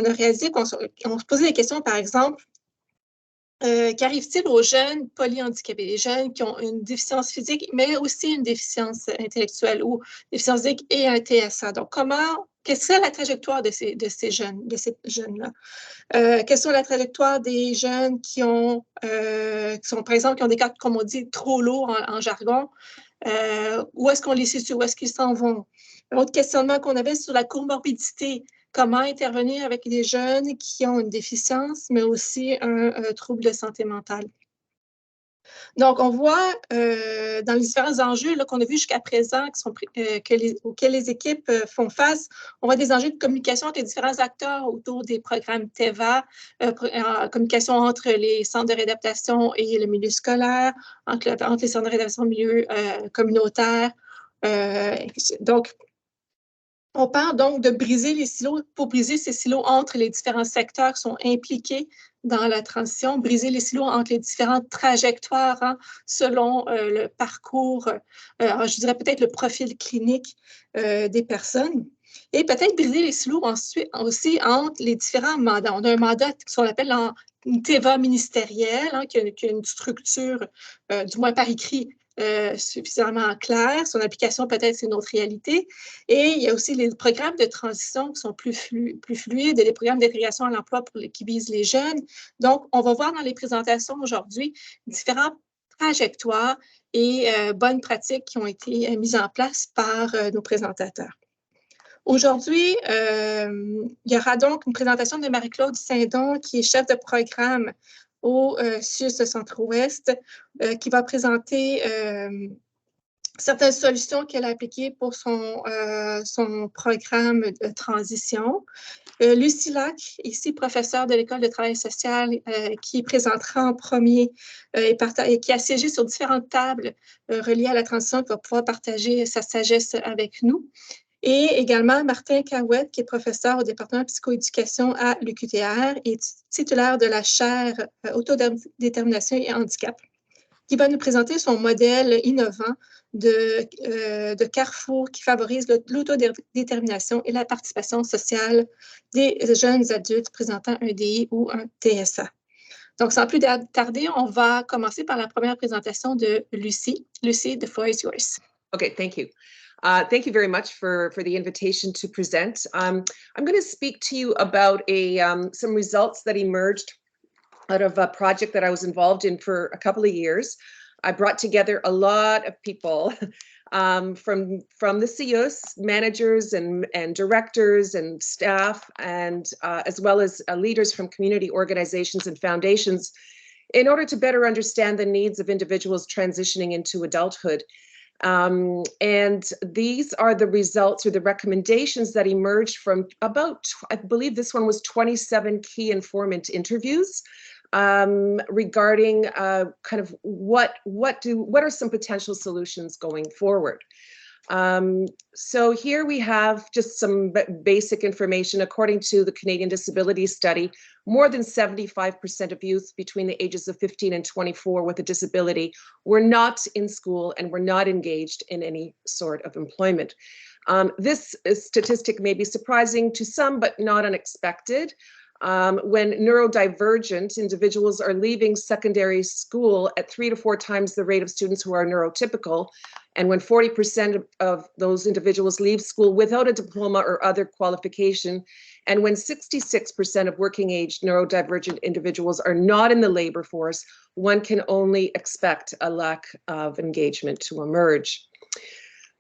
a réalisé qu'on se posait des questions, par exemple, qu'arrive-t-il aux jeunes polyhandicapés, les jeunes qui ont une déficience physique, mais aussi une déficience intellectuelle ou déficience physique et un TSA? Donc, quelle serait la trajectoire de ces jeunes-là? Quelles sont la trajectoire des jeunes qui sont, par exemple, qui ont des cas, comme on dit, trop lourds en jargon? Où est-ce qu'on les situe? Où est-ce qu'ils s'en vont? Un autre questionnement qu'on avait sur la comorbidité. Comment intervenir avec les jeunes qui ont une déficience, mais aussi un trouble de santé mentale. Donc, on voit dans les différents enjeux qu'on a vus jusqu'à présent auxquels les équipes font face, on voit des enjeux de communication entre les différents acteurs autour des programmes TEVA, communication entre les centres de réadaptation et le milieu scolaire, entre les centres de réadaptation et le milieu communautaire. Donc, on parle donc de briser les silos, pour briser ces silos entre les différents secteurs qui sont impliqués dans la transition, briser les silos entre les différentes trajectoires selon le parcours, je dirais peut-être le profil clinique des personnes. Et peut-être briser les silos ensuite aussi entre les différents mandats. On a un mandat qu'on appelle une TEVA ministérielle, qui a une structure, du moins par écrit, suffisamment clair. Son application, peut-être, c'est une autre réalité. Et il y a aussi les programmes de transition qui sont plus fluides et les programmes d'intégration à l'emploi qui visent les jeunes. Donc, on va voir dans les présentations aujourd'hui différentes trajectoires et bonnes pratiques qui ont été mises en place par nos présentateurs. Aujourd'hui, il y aura donc une présentation de Marie-Claude Saindon, qui est chef de programme au CIUS Centre-Ouest, qui va présenter certaines solutions qu'elle a appliquées pour son programme de transition. Lucie Lac, ici professeure de l'École de travail social, qui présentera en premier et qui a siégé sur différentes tables reliées à la transition, qui va pouvoir partager sa sagesse avec nous. Et également Martin Cahouette, qui est professeur au département de psychoéducation à l'UQTR et titulaire de la chaire Autodétermination et handicap, qui va nous présenter son modèle innovant de carrefour qui favorise l'autodétermination et la participation sociale des jeunes adultes présentant un DI ou un TSA. Donc, sans plus tarder, on va commencer par la première présentation de Lucie. Lucie, the floor is yours. Okay, thank you. Thank you very much for the invitation to present. I'm going to speak to you about some results that emerged out of a project that I was involved in for a couple of years. I brought together a lot of people from the CIUS, managers and directors and staff, and as well as leaders from community organizations and foundations, in order to better understand the needs of individuals transitioning into adulthood. And these are the results or the recommendations that emerged from about, I believe this one was 27 key informant interviews regarding kind of what are some potential solutions going forward. So here we have just some basic information. According to the Canadian Disability Study, more than 75% of youth between the ages of 15 and 24 with a disability were not in school and were not engaged in any sort of employment. This statistic may be surprising to some, but not unexpected. When neurodivergent individuals are leaving secondary school at 3 to 4 times the rate of students who are neurotypical, and when 40% of those individuals leave school without a diploma or other qualification, and when 66% of working age neurodivergent individuals are not in the labor force, one can only expect a lack of engagement to emerge.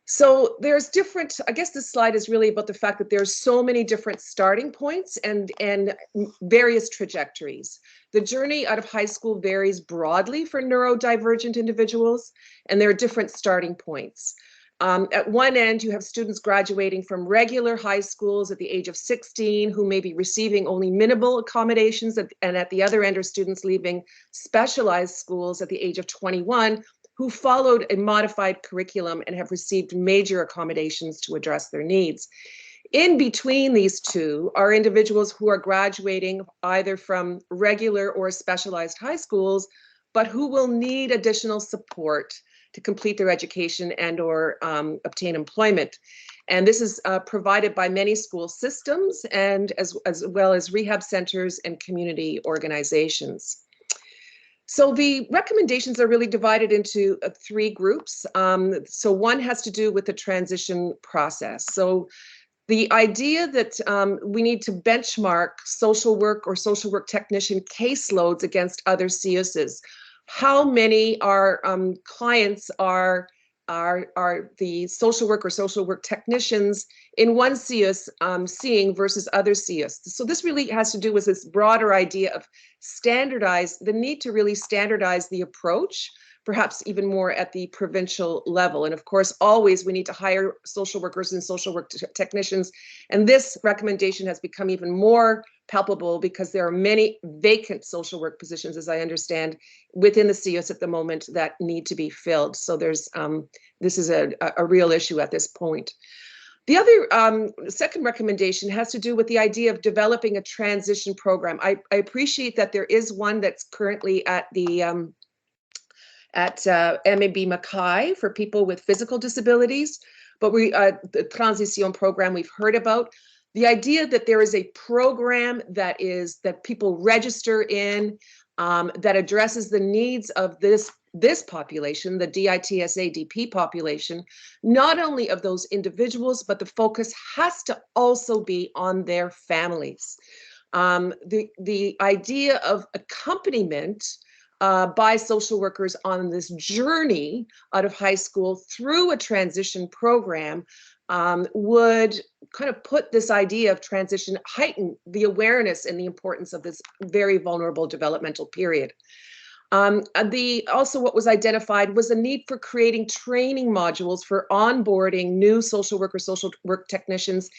So there's different, I guess this slide is really about the fact that there's so many different starting points and various trajectories. The journey out of high school varies broadly for neurodivergent individuals, and there are different starting points. At one end, you have students graduating from regular high schools at the age of 16 who may be receiving only minimal accommodations, and at the other end are students leaving specialized schools at the age of 21 who followed a modified curriculum and have received major accommodations to address their needs. In between these two are individuals who are graduating either from regular or specialized high schools, but who will need additional support to complete their education and or obtain employment. And this is provided by many school systems and as well as rehab centers and community organizations. So the recommendations are really divided into 3 groups. So one has to do with the transition process. So the idea that we need to benchmark social work or social work technician caseloads against other CIUSs. How many our clients are the social work or social work technicians in one CIUS seeing versus other CIUS. So this really has to do with this broader idea of the need to really standardize the approach, perhaps even more at the provincial level. And of course, always we need to hire social workers and social work technicians. And this recommendation has become even more palpable because there are many vacant social work positions, as I understand, within the CIUS at the moment that need to be filled. So there's this is a real issue at this point. The other second recommendation has to do with the idea of developing a transition program. I appreciate that there is one that's currently at the MAB Mackay for people with physical disabilities, but the Transition program we've heard about. The idea that there is a program that people register in that addresses the needs of this population, the DITSA DP population, not only of those individuals, but the focus has to also be on their families. The idea of accompaniment by social workers on this journey out of high school through a transition program would kind of put this idea of transition, heighten the awareness and the importance of this very vulnerable developmental period. Also what was identified was a need for creating training modules for onboarding new social work technicians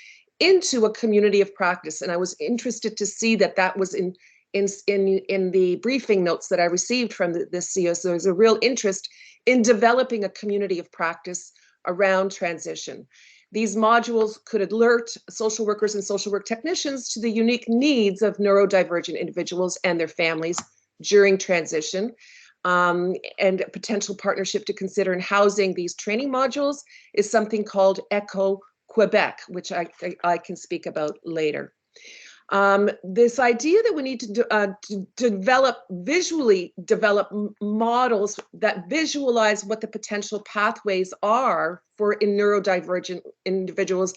into a community of practice. And I was interested to see that was in the briefing notes that I received from this CIUS. So there's a real interest in developing a community of practice around transition. These modules could alert social workers and social work technicians to the unique needs of neurodivergent individuals and their families during transition, and a potential partnership to consider in housing these training modules is something called ECHO Quebec, which I can speak about later. This idea that we need to visually develop models that visualize what the potential pathways are for neurodivergent individuals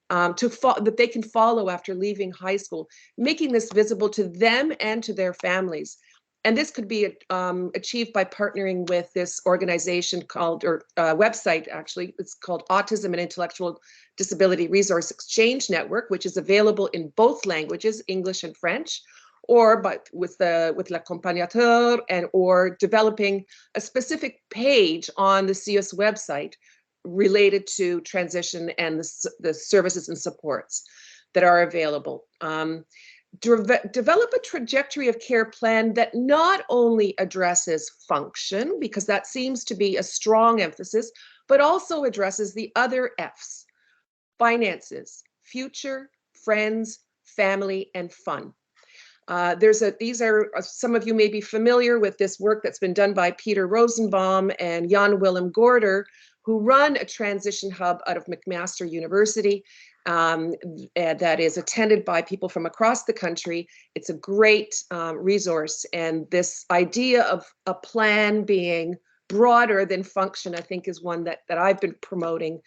that they can follow after leaving high school, making this visible to them and to their families. And this could be achieved by partnering with this organization called, or website actually, it's called Autism and Intellectual Disability Resource Exchange Network, which is available in both languages, English and French, or with L'Accompagnateur, or developing a specific page on the CIUS website related to transition and the services and supports that are available. Develop a trajectory of care plan that not only addresses function, because that seems to be a strong emphasis, but also addresses the other F's: finances, future, friends, family, and fun. These are some of you may be familiar with this work that's been done by Peter Rosenbaum and Jan Willem Gorder, who run a transition hub out of McMaster University that is attended by people from across the country. It's a great resource, and this idea of a plan being broader than function, I think, is one that I've been promoting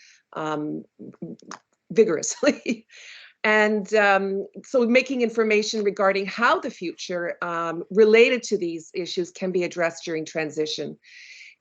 vigorously. And so making information regarding how the future related to these issues can be addressed during transition.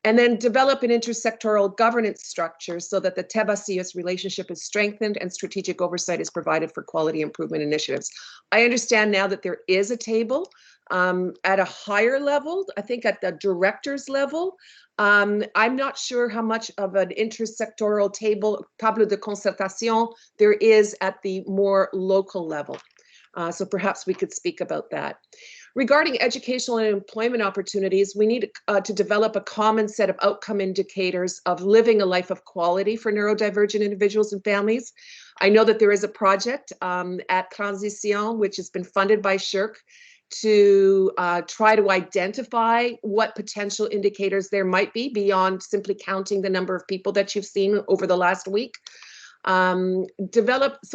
And then develop an intersectoral governance structure so that the TEBA-CIUS relationship is strengthened and strategic oversight is provided for quality improvement initiatives. I understand now that there is a table at a higher level, I think at the director's level. I'm not sure how much of an intersectoral table de concertation there is at the more local level. So perhaps we could speak about that. Regarding educational and employment opportunities, we need to develop a common set of outcome indicators of living a life of quality for neurodivergent individuals and families. I know that there is a project at Transition, which has been funded by SSHRC, to try to identify what potential indicators there might be beyond simply counting the number of people that you've seen over the last week. So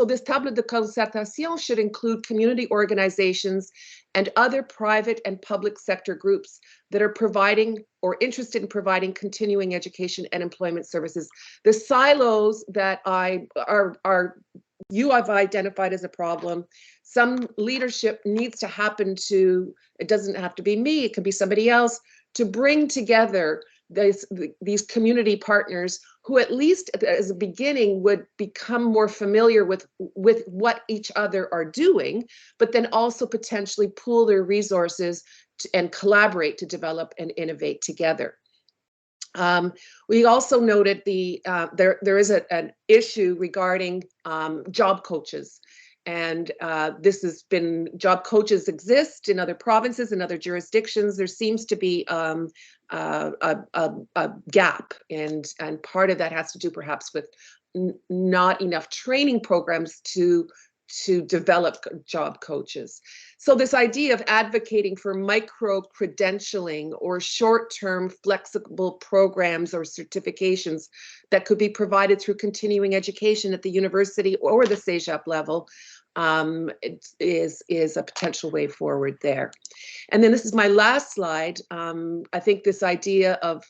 this table de concertation should include community organizations and other private and public sector groups that are providing or interested in providing continuing education and employment services. The silos that you have identified as a problem, some leadership needs to happen to, it doesn't have to be me, it can be somebody else, to bring together these community partners who at least as a beginning would become more familiar with what each other are doing, but then also potentially pool their resources and collaborate to develop and innovate together. We also noted there is an issue regarding job coaches. And this has been, job coaches exist in other provinces and other jurisdictions. There seems to be a gap, and part of that has to do perhaps with not enough training programs to develop job coaches. So this idea of advocating for micro-credentialing or short-term flexible programs or certifications that could be provided through continuing education at the university or the CEGEP level is a potential way forward there. And then this is my last slide. I think this idea of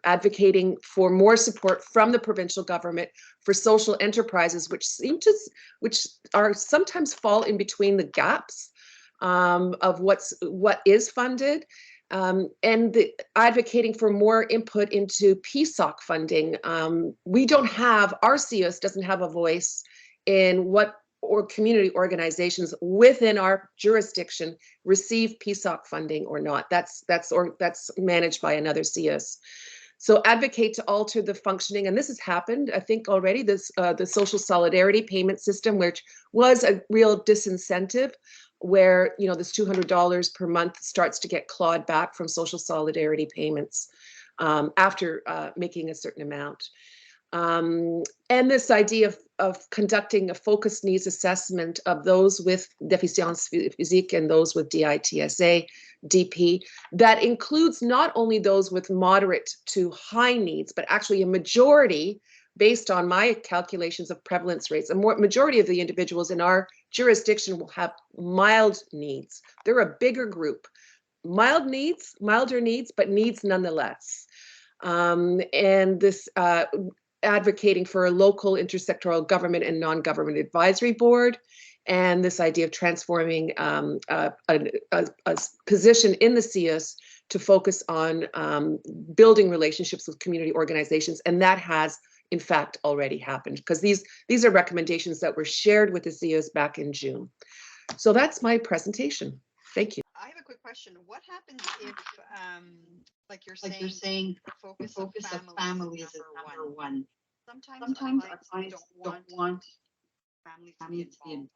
advocating for more support from the provincial government for social enterprises, which are sometimes fall in between the gaps of what is funded, and advocating for more input into PSOC funding. We don't have, our CEUS doesn't have a voice in what community organizations within our jurisdiction receive PSOC funding or not. That's managed by another CEUS. So advocate to alter the functioning, and this has happened, I think already, the social solidarity payment system, which was a real disincentive, where this $200 per month starts to get clawed back from social solidarity payments after making a certain amount. And this idea of conducting a focused needs assessment of those with déficience physique and those with DITSA, DP, that includes not only those with moderate to high needs, but actually a majority, based on my calculations of prevalence rates, a majority of the individuals in our jurisdiction will have mild needs. They're a bigger group. Milder needs, but needs nonetheless. And this advocating for a local intersectoral government and non-government advisory board, and this idea of transforming a position in the CEUS to focus on building relationships with community organizations, and that has in fact already happened, because these are recommendations that were shared with the CEUS back in June. So that's my presentation. Thank you. I have a quick question. What happens if, like you're saying, focus of families is number one? Sometimes our clients don't want families to be involved.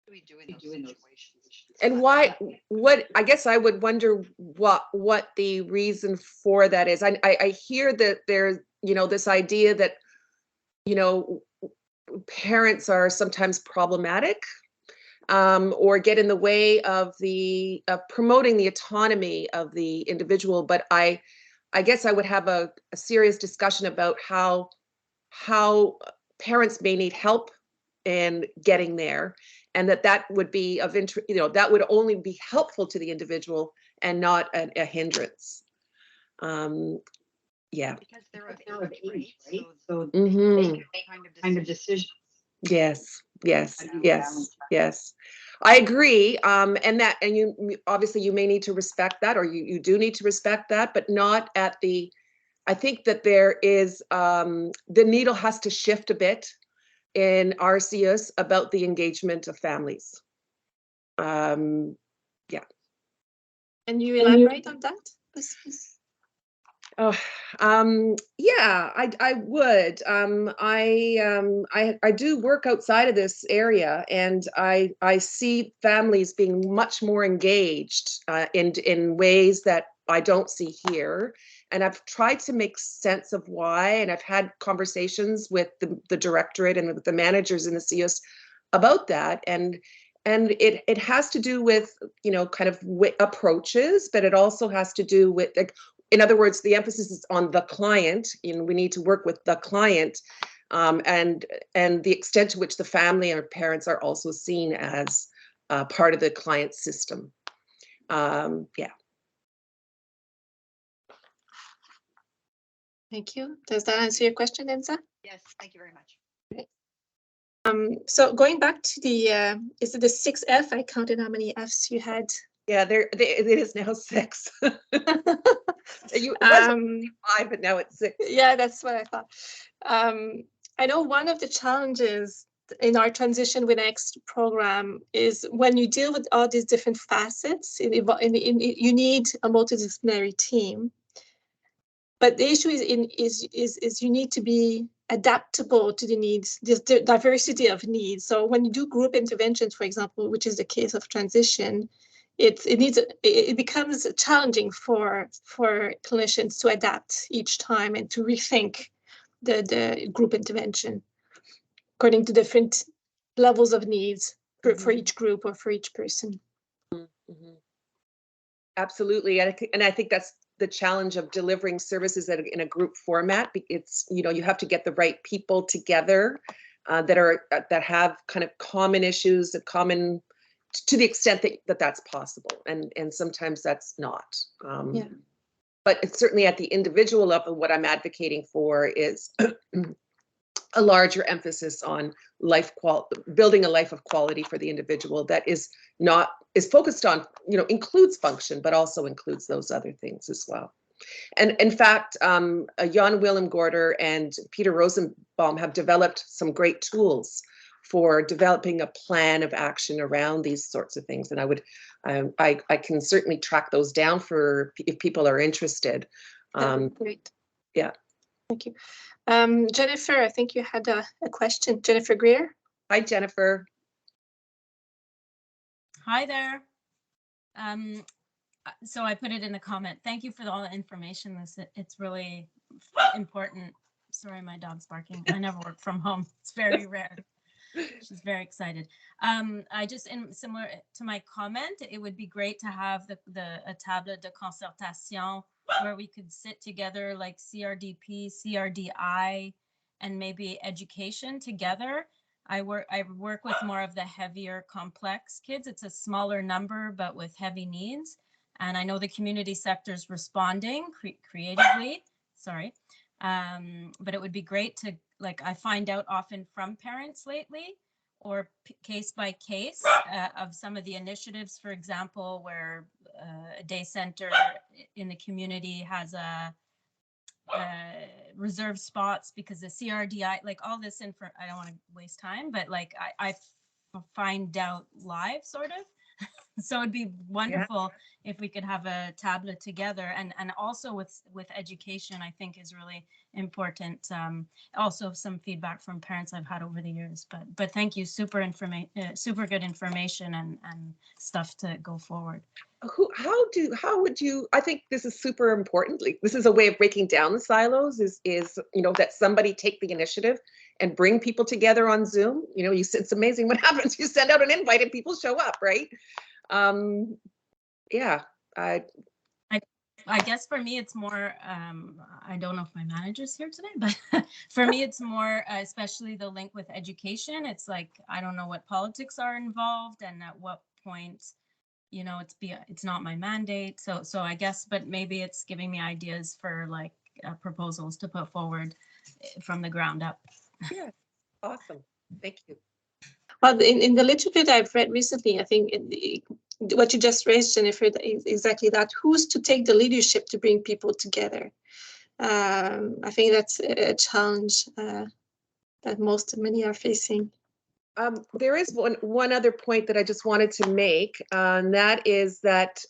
What do we do in those situations? And why? What? I guess I would wonder what the reason for that is. I hear that there's this idea that parents are sometimes problematic. Or get in the way of promoting the autonomy of the individual. But I guess I would have a serious discussion about how parents may need help in getting there, and that would be of interest. That would only be helpful to the individual and not a hindrance. Yeah. Because they're of age, right? So Mm-hmm. they kind of decisions. Yes. I agree. And you obviously you may need to respect that, or you do need to respect that, but not at I think that there is, the needle has to shift a bit in our CEUS about the engagement of families. Yeah. Can you elaborate on that? Oh, yeah, I would. I do work outside of this area, and I see families being much more engaged in ways that I don't see here. And I've tried to make sense of why, and I've had conversations with the directorate and with the managers in the CEUS about that. And it has to do with, kind of approaches, but it also has to do with, in other words, the emphasis is on the client. We need to work with the client and the extent to which the family or parents are also seen as part of the client system. Yeah. Thank you. Does that answer your question, Enza? Yes, thank you very much. So going back to the, is it the 6F? I counted how many Fs you had. Yeah, it is now 6. It was 5, but now it's 6. Yeah, that's what I thought. I know one of the challenges in our Transition with X program is when you deal with all these different facets, you need a multidisciplinary team. But the issue is you need to be adaptable to the needs, the diversity of needs. So when you do group interventions, for example, which is the case of transition, it becomes challenging for clinicians to adapt each time and to rethink the group intervention according to different levels of needs for each group or for each person. Mm-hmm. Absolutely, and I think that's the challenge of delivering services in a group format. It's, you know, you have to get the right people together that have kind of common issues, common to the extent that that's possible, and sometimes that's not. Yeah. But it's certainly at the individual level, what I'm advocating for is a larger emphasis on building a life of quality for the individual that is focused on, you know, includes function, but also includes those other things as well. And in fact, Jan Willem Gorder and Peter Rosenbaum have developed some great tools for developing a plan of action around these sorts of things. And I can certainly track those down for if people are interested. Great. Yeah. Thank you. Jennifer, I think you had a question. Jennifer Greer. Hi, Jennifer. Hi there. So I put it in the comment. Thank you for all the information. It's really important. Sorry, my dog's barking. I never work from home. It's very rare. She's very excited. I just, similar to my comment, it would be great to have a table de concertation where we could sit together like CRDP, CRDI, and maybe education together. I work with more of the heavier complex kids. It's a smaller number, but with heavy needs. And I know the community sector is responding creatively, sorry. But it would be great to, like, I find out often from parents lately, or case by case of some of the initiatives, for example, where a day center in the community has a reserve spots because the CRDI, like all this info, I don't want to waste time, but like I find out live sort of. So it'd be wonderful if we could have a tablet together, and also with education, I think is really important. Also some feedback from parents I've had over the years, but thank you, super good information and stuff to go forward. How would you, I think this is super important. Like, this is a way of breaking down the silos is, you know, that somebody take the initiative and bring people together on Zoom. You know, it's amazing what happens. You send out an invite and people show up, right? Yeah. I guess for me, it's more, I don't know if my manager's here today, but for me, it's more, especially the link with education. It's like, I don't know what politics are involved and at what point, you know, it's not my mandate. So I guess, but maybe it's giving me ideas for like proposals to put forward from the ground up. Yeah, awesome. Thank you. Well, in the little bit I've read recently, I think what you just raised, Jennifer, is exactly that. Who's to take the leadership to bring people together? I think that's a challenge that many are facing. There is one other point that I just wanted to make, and that is that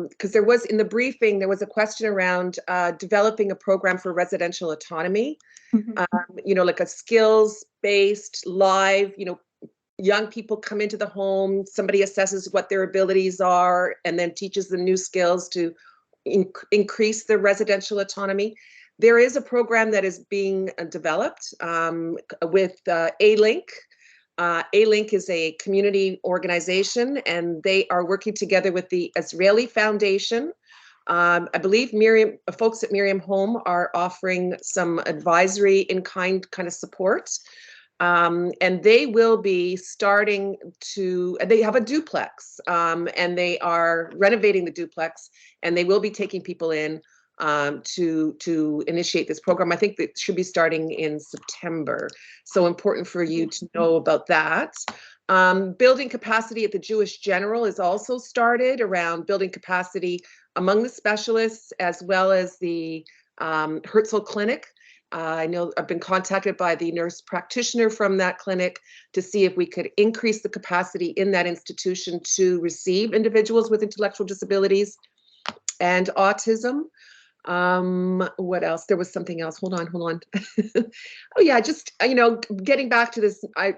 because there was in the briefing, there was a question around developing a program for residential autonomy, you know, like a skills-based live, you know, young people come into the home, somebody assesses what their abilities are, and then teaches them new skills to increase their residential autonomy. There is a program that is being developed with A-Link. A-Link is a community organization, and they are working together with the Israeli Foundation I believe folks at Miriam Home are offering some advisory in-kind kind of support. And they will be starting they have a duplex, and they are renovating the duplex, and they will be taking people in to initiate this program. I think that should be starting in September. So important for you to know about that. Building capacity at the Jewish General is also started around building capacity among the specialists, as well as the Herzl Clinic. I know I've been contacted by the nurse practitioner from that clinic to see if we could increase the capacity in that institution to receive individuals with intellectual disabilities and autism. What else? There was something else. Hold on. Oh yeah, just, getting back to this, I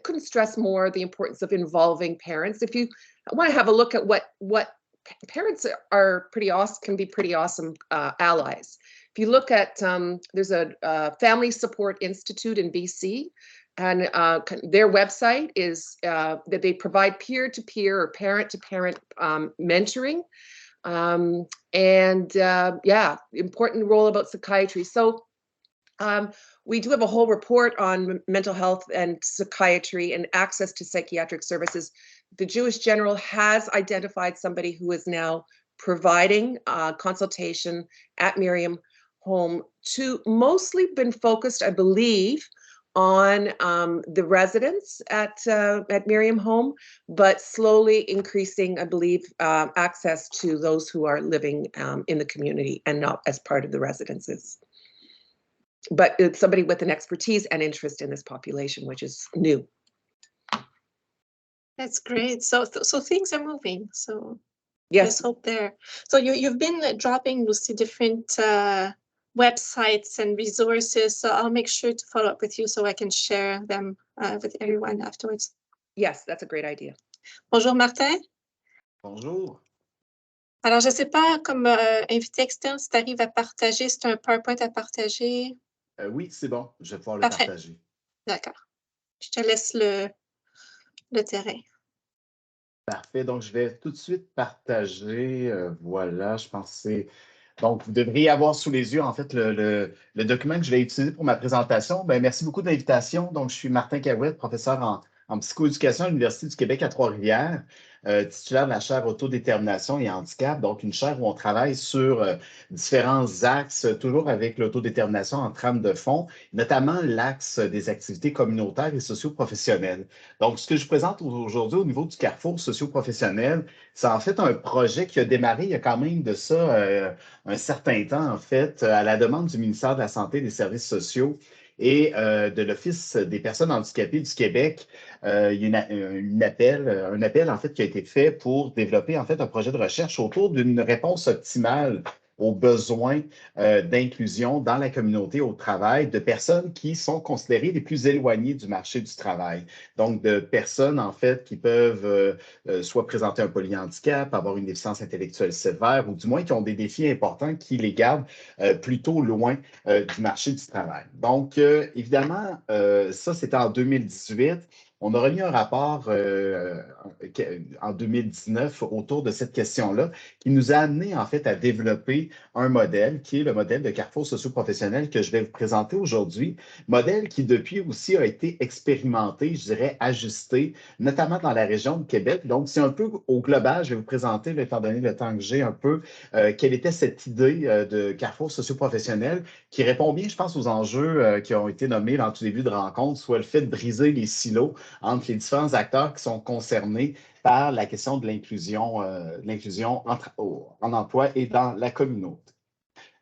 couldn't stress more the importance of involving parents. If you want to have a look at what parents are can be pretty awesome allies. If you look at, there's a Family Support Institute in BC, and their website is that they provide peer-to-peer or parent-to-parent mentoring. Important role about psychiatry. So we do have a whole report on mental health and psychiatry and access to psychiatric services. The Jewish General has identified somebody who is now providing consultation at Miriam Home, to mostly been focused, I believe, on the residents at Miriam Home, but slowly increasing, I believe, access to those who are living in the community and not as part of the residences. But it's somebody with an expertise and interest in this population, which is new. That's great. So things are moving. So yes, let's hope there. So you've been dropping Lucy different websites and resources. So I'll make sure to follow up with you so I can share them with everyone afterwards. Yes, that's a great idea. Bonjour Martin. Bonjour. Alors, je ne sais pas, comme invité externe, si tu arrives à partager, c'est un PowerPoint à partager. Oui, c'est bon, je vais pouvoir le Parfait. partager. D'accord. Je te laisse le terrain. Parfait, donc je vais tout de suite partager. Voilà, je pense que c'est... Donc, vous devriez avoir sous les yeux, en fait, le document que je vais utiliser pour ma présentation. Bien, merci beaucoup de l'invitation. Donc, je suis Martin Cahouette, professeur en psychoéducation à l'Université du Québec à Trois-Rivières, titulaire de la chaire autodétermination et handicap, donc une chaire où on travaille sur différents axes, toujours avec l'autodétermination en trame de fond, notamment l'axe des activités communautaires et socio-professionnelles. Donc, ce que je présente aujourd'hui au niveau du carrefour socio-professionnel, c'est en fait un projet qui a démarré il y a quand même de ça un certain temps, en fait, à la demande du ministère de la Santé et des Services sociaux et de l'Office des personnes handicapées du Québec. Il y a un appel, en fait, qui a été fait pour développer, en fait, un projet de recherche autour d'une réponse optimale aux besoins d'inclusion dans la communauté au travail de personnes qui sont considérées les plus éloignées du marché du travail. Donc, de personnes, en fait, qui peuvent soit présenter un polyhandicap, avoir une déficience intellectuelle sévère, ou du moins qui ont des défis importants qui les gardent plutôt loin du marché du travail. Donc, évidemment, ça, c'était en 2018. On a remis un rapport en 2019 autour de cette question-là qui nous a amené en fait à développer un modèle qui est le modèle de carrefour socio-professionnel que je vais vous présenter aujourd'hui. Modèle qui depuis aussi a été expérimenté, je dirais ajusté, notamment dans la région de Québec. Donc, c'est un peu au global, je vais vous présenter, étant donné le temps que j'ai, un peu quelle était cette idée de carrefour socio-professionnel qui répond bien, je pense, aux enjeux qui ont été nommés dans le tout début de rencontre, soit le fait de briser les silos entre les différents acteurs qui sont concernés par la question de l'inclusion en emploi et dans la communauté.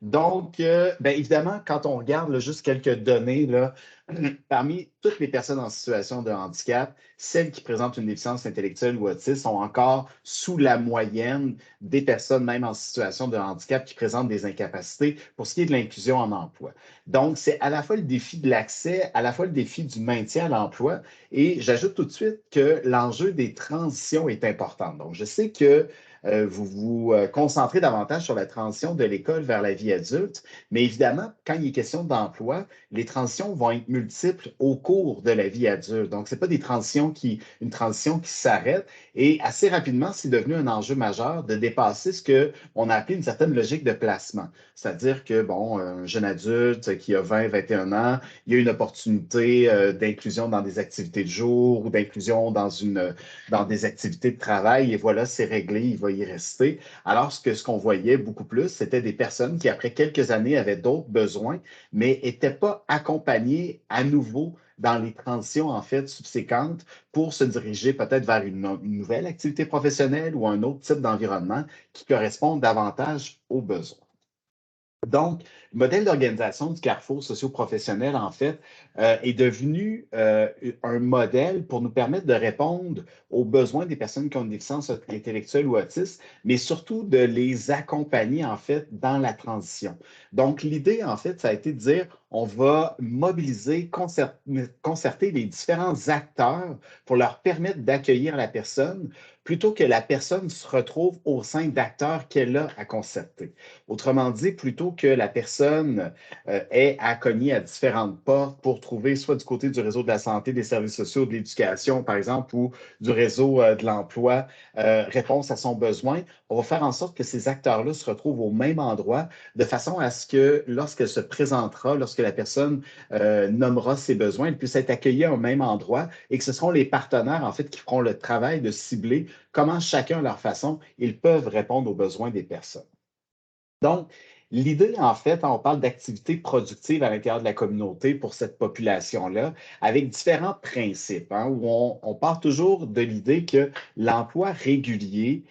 Donc, bien évidemment, quand on regarde là, juste quelques données, là, parmi toutes les personnes en situation de handicap, celles qui présentent une déficience intellectuelle ou autiste sont encore sous la moyenne des personnes même en situation de handicap qui présentent des incapacités pour ce qui est de l'inclusion en emploi. Donc, c'est à la fois le défi de l'accès, à la fois le défi du maintien à l'emploi et j'ajoute tout de suite que l'enjeu des transitions est important. Donc, je sais que vous vous concentrez davantage sur la transition de l'école vers la vie adulte. Mais évidemment, quand il est question d'emploi, les transitions vont être multiples au cours de la vie adulte. Donc, ce n'est pas une transition qui s'arrête. Et assez rapidement, c'est devenu un enjeu majeur de dépasser ce qu'on a appelé une certaine logique de placement. C'est-à-dire que, bon, un jeune adulte qui a 20, 21 ans, il y a une opportunité d'inclusion dans des activités de jour ou d'inclusion dans des activités de travail et voilà, c'est réglé, il va y rester. Alors que ce qu'on voyait beaucoup plus, c'était des personnes qui, après quelques années, avaient d'autres besoins, mais n'étaient pas accompagnées à nouveau dans les transitions, en fait, subséquentes pour se diriger peut-être vers une nouvelle activité professionnelle ou un autre type d'environnement qui correspond davantage aux besoins. Donc, le modèle d'organisation du carrefour socio-professionnel, en fait, est devenu un modèle pour nous permettre de répondre aux besoins des personnes qui ont une déficience intellectuelle ou autiste, mais surtout de les accompagner, en fait, dans la transition. Donc, l'idée, en fait, ça a été de dire, on va mobiliser, concerter les différents acteurs pour leur permettre d'accueillir la personne plutôt que la personne se retrouve au sein d'acteurs qu'elle a à concerter. Autrement dit, plutôt que la personne ait à cogner à différentes portes pour trouver soit du côté du réseau de la santé, des services sociaux, de l'éducation, par exemple, ou du réseau de l'emploi, réponse à son besoin, on va faire en sorte que ces acteurs-là se retrouvent au même endroit de façon à ce que lorsqu'elle se présentera, lorsque la personne nommera ses besoins, elle puisse être accueillie au même endroit et que ce seront les partenaires, en fait, qui feront le travail de cibler comment chacun à leur façon, ils peuvent répondre aux besoins des personnes. Donc, l'idée, en fait, on parle d'activités productives à l'intérieur de la communauté pour cette population-là, avec différents principes, hein, où on part toujours de l'idée que l'emploi régulier,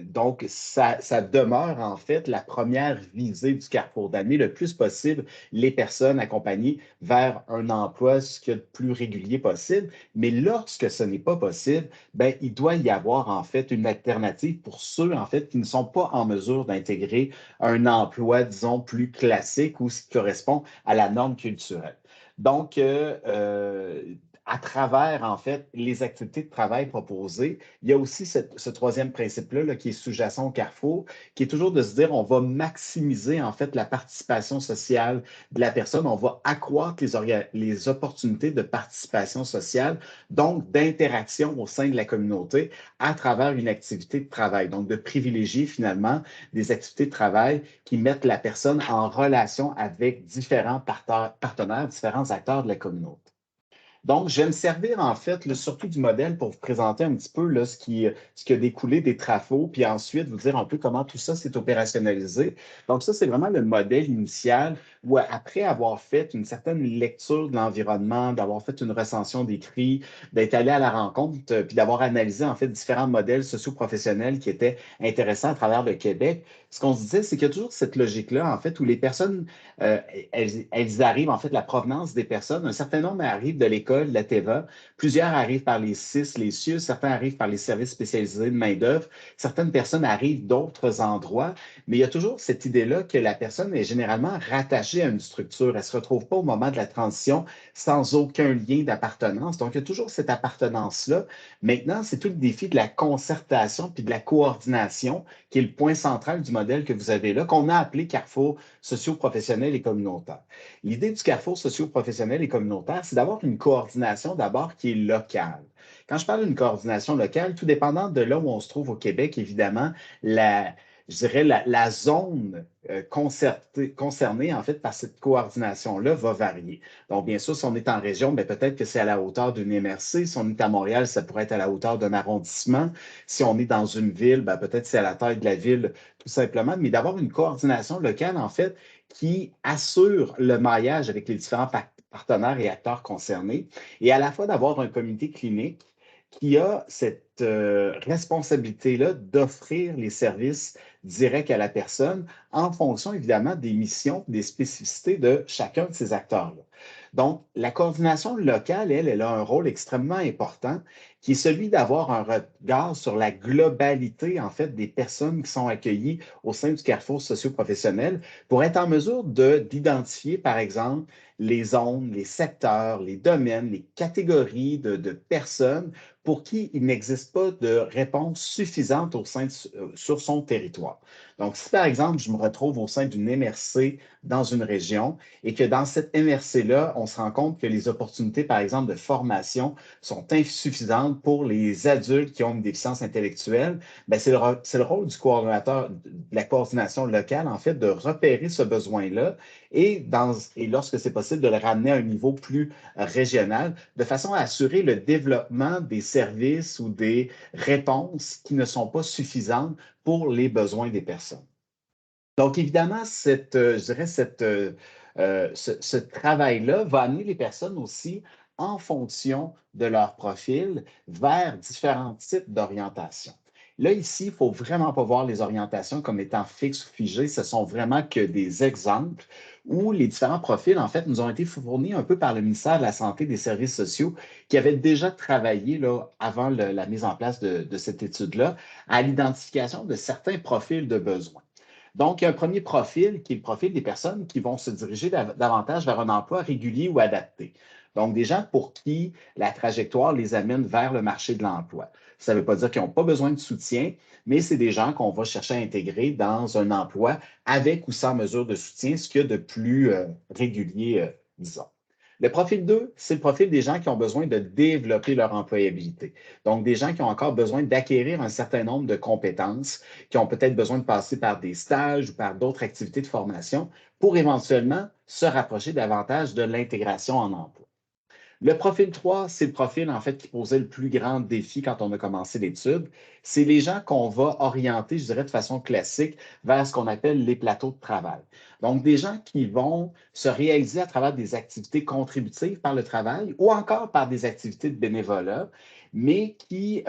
donc, ça demeure en fait la première visée du carrefour, d'amener le plus possible les personnes accompagnées vers un emploi ce qu'il y a de plus régulier possible. Mais lorsque ce n'est pas possible, ben, il doit y avoir en fait une alternative pour ceux en fait qui ne sont pas en mesure d'intégrer un emploi, disons, plus classique ou ce qui correspond à la norme culturelle. Donc, à travers, en fait, les activités de travail proposées, il y a aussi ce troisième principe-là là, qui est sous-jacent au carrefour, qui est toujours de se dire on va maximiser, en fait, la participation sociale de la personne, on va accroître les opportunités de participation sociale, donc d'interaction au sein de la communauté à travers une activité de travail. Donc, de privilégier finalement des activités de travail qui mettent la personne en relation avec différents partenaires, différents acteurs de la communauté. Donc, je vais me servir en fait là, surtout du modèle pour vous présenter un petit peu là, ce qui a découlé des travaux, puis ensuite vous dire un peu comment tout ça s'est opérationnalisé. Donc, ça, c'est vraiment le modèle initial où, après avoir fait une certaine lecture de l'environnement, d'avoir fait une recension des cris, d'être allé à la rencontre, puis d'avoir analysé en fait différents modèles socio-professionnels qui étaient intéressants à travers le Québec, ce qu'on se disait, c'est qu'il y a toujours cette logique-là, en fait, où les personnes, elles arrivent, en fait, la provenance des personnes, un certain nombre arrivent de l'école, de la TEVA, plusieurs arrivent par les CIS, les CIUS, certains arrivent par les services spécialisés de main-d'œuvre, certaines personnes arrivent d'autres endroits, mais il y a toujours cette idée-là que la personne est généralement rattachée à une structure. Elle ne se retrouve pas au moment de la transition sans aucun lien d'appartenance. Donc, il y a toujours cette appartenance-là. Maintenant, c'est tout le défi de la concertation puis de la coordination qui est le point central du modèle que vous avez là, qu'on a appelé Carrefour socio-professionnel et communautaire. L'idée du Carrefour socio-professionnel et communautaire, c'est d'avoir une coordination d'abord qui est locale. Quand je parle d'une coordination locale, tout dépendant de là où on se trouve au Québec, évidemment, je dirais la zone concernée en fait par cette coordination-là va varier. Donc, bien sûr, si on est en région, bien, peut-être que c'est à la hauteur d'une MRC. Si on est à Montréal, ça pourrait être à la hauteur d'un arrondissement. Si on est dans une ville, bien, peut-être c'est à la taille de la ville, tout simplement. Mais d'avoir une coordination locale, en fait, qui assure le maillage avec les différents partenaires et acteurs concernés, et à la fois d'avoir un comité clinique qui a cette responsabilité-là d'offrir les services directs à la personne en fonction, évidemment, des missions, des spécificités de chacun de ces acteurs-là. Donc, la coordination locale, elle a un rôle extrêmement important qui est celui d'avoir un regard sur la globalité, en fait, des personnes qui sont accueillies au sein du carrefour socio-professionnel pour être en mesure d'identifier, par exemple, les zones, les secteurs, les domaines, les catégories de personnes pour qui il n'existe pas de réponse suffisante sur son territoire. Donc, si par exemple, je me retrouve au sein d'une MRC dans une région et que dans cette MRC-là, on se rend compte que les opportunités, par exemple, de formation sont insuffisantes pour les adultes qui ont une déficience intellectuelle, bien, c'est le rôle du coordonnateur de la coordination locale, en fait, de repérer ce besoin-là et lorsque c'est possible, de le ramener à un niveau plus régional, de façon à assurer le développement des services ou des réponses qui ne sont pas suffisantes pour les besoins des personnes. Donc, évidemment, ce travail-là va amener les personnes aussi, en fonction de leur profil, vers différents types d'orientation. Là, ici, il ne faut vraiment pas voir les orientations comme étant fixes ou figées. Ce sont vraiment que des exemples où les différents profils, en fait, nous ont été fournis un peu par le ministère de la Santé et des Services sociaux qui avait déjà travaillé là, avant la mise en place de cette étude-là à l'identification de certains profils de besoins. Donc, il y a un premier profil qui est le profil des personnes qui vont se diriger davantage vers un emploi régulier ou adapté. Donc, des gens pour qui la trajectoire les amène vers le marché de l'emploi. Ça ne veut pas dire qu'ils n'ont pas besoin de soutien, mais c'est des gens qu'on va chercher à intégrer dans un emploi avec ou sans mesure de soutien, ce qu'il y a de plus régulier, disons. Le profil 2, c'est le profil des gens qui ont besoin de développer leur employabilité. Donc, des gens qui ont encore besoin d'acquérir un certain nombre de compétences, qui ont peut-être besoin de passer par des stages ou par d'autres activités de formation pour éventuellement se rapprocher davantage de l'intégration en emploi. Le profil 3, c'est le profil, en fait, qui posait le plus grand défi quand on a commencé l'étude. C'est les gens qu'on va orienter, je dirais, de façon classique vers ce qu'on appelle les plateaux de travail. Donc, des gens qui vont se réaliser à travers des activités contributives par le travail ou encore par des activités de bénévolat, mais qui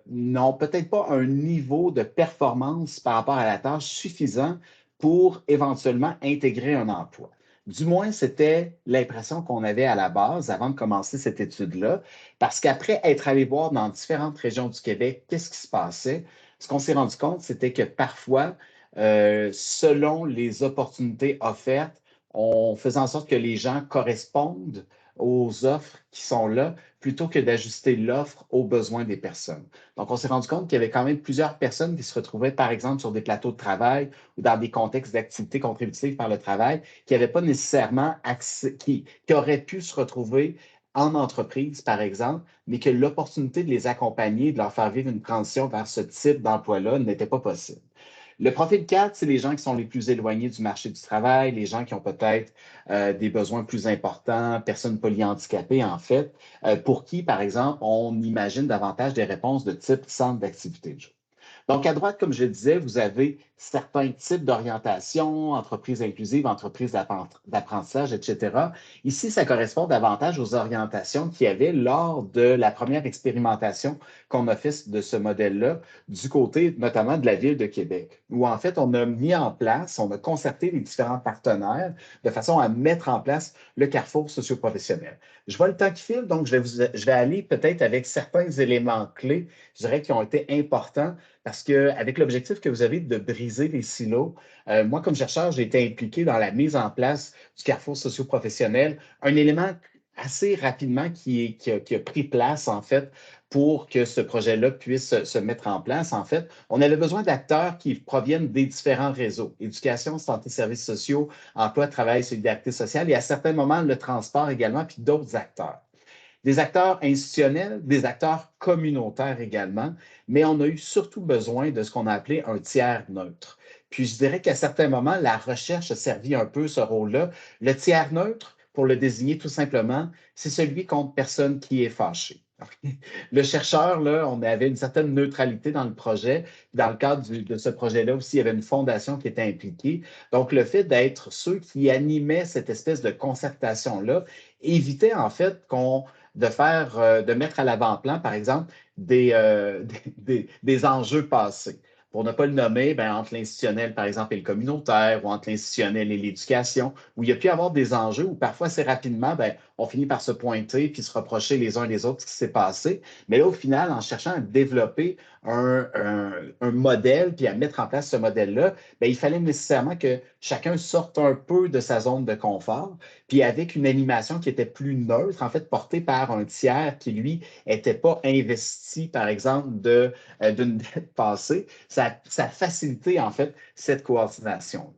n'ont peut-être pas un niveau de performance par rapport à la tâche suffisant pour éventuellement intégrer un emploi. Du moins, c'était l'impression qu'on avait à la base avant de commencer cette étude-là, parce qu'après être allé voir dans différentes régions du Québec qu'est-ce qui se passait, ce qu'on s'est rendu compte, c'était que parfois, selon les opportunités offertes, on faisait en sorte que les gens correspondent aux offres qui sont là, plutôt que d'ajuster l'offre aux besoins des personnes. Donc, on s'est rendu compte qu'il y avait quand même plusieurs personnes qui se retrouvaient, par exemple, sur des plateaux de travail ou dans des contextes d'activités contributives par le travail, qui n'avaient pas nécessairement accès, qui auraient pu se retrouver en entreprise, par exemple, mais que l'opportunité de les accompagner, de leur faire vivre une transition vers ce type d'emploi-là n'était pas possible. Le profil 4, c'est les gens qui sont les plus éloignés du marché du travail, les gens qui ont peut-être des besoins plus importants, personnes polyhandicapées, en fait, pour qui, par exemple, on imagine davantage des réponses de type centre d'activité de jour. Donc, à droite, comme je le disais, vous avez certains types d'orientation, entreprises inclusives, entreprises d'apprentissage, etc. Ici, ça correspond davantage aux orientations qu'il y avait lors de la première expérimentation qu'on a fait de ce modèle-là, du côté notamment de la Ville de Québec, où en fait, on a mis en place, on a concerté les différents partenaires de façon à mettre en place le carrefour socio-professionnel. Je vois le temps qui file, donc je vais aller peut-être avec certains éléments clés, je dirais, qui ont été importants parce qu'avec l'objectif que vous avez de briser les silos, moi, comme chercheur, j'ai été impliqué dans la mise en place du carrefour socio-professionnel, un élément assez rapidement qui a pris place, en fait, pour que ce projet-là puisse se mettre en place. En fait, on avait besoin d'acteurs qui proviennent des différents réseaux, éducation, santé, services sociaux, emploi, travail, solidarité sociale et à certains moments, le transport également, puis d'autres acteurs. Des acteurs institutionnels, des acteurs communautaires également, mais on a eu surtout besoin de ce qu'on a appelé un tiers neutre. Puis je dirais qu'à certains moments, la recherche a servi un peu ce rôle-là. Le tiers neutre, pour le désigner tout simplement, c'est celui contre personne qui est fâché. Le chercheur, là, on avait une certaine neutralité dans le projet. Dans le cadre de ce projet-là aussi, il y avait une fondation qui était impliquée. Donc, le fait d'être ceux qui animaient cette espèce de concertation-là évitait en fait de mettre à l'avant-plan, par exemple, des enjeux passés. Pour ne pas le nommer, entre l'institutionnel, par exemple, et le communautaire, ou entre l'institutionnel et l'éducation, où il y a pu y avoir des enjeux où parfois, assez rapidement, on finit par se pointer puis se reprocher les uns les autres ce qui s'est passé. Mais là, au final, en cherchant à développer un modèle puis à mettre en place ce modèle-là, il fallait nécessairement que chacun sorte un peu de sa zone de confort, puis avec une animation qui était plus neutre, en fait, portée par un tiers qui, lui, n'était pas investi, par exemple, d'une dette passée, ça a facilité, en fait, cette coordination.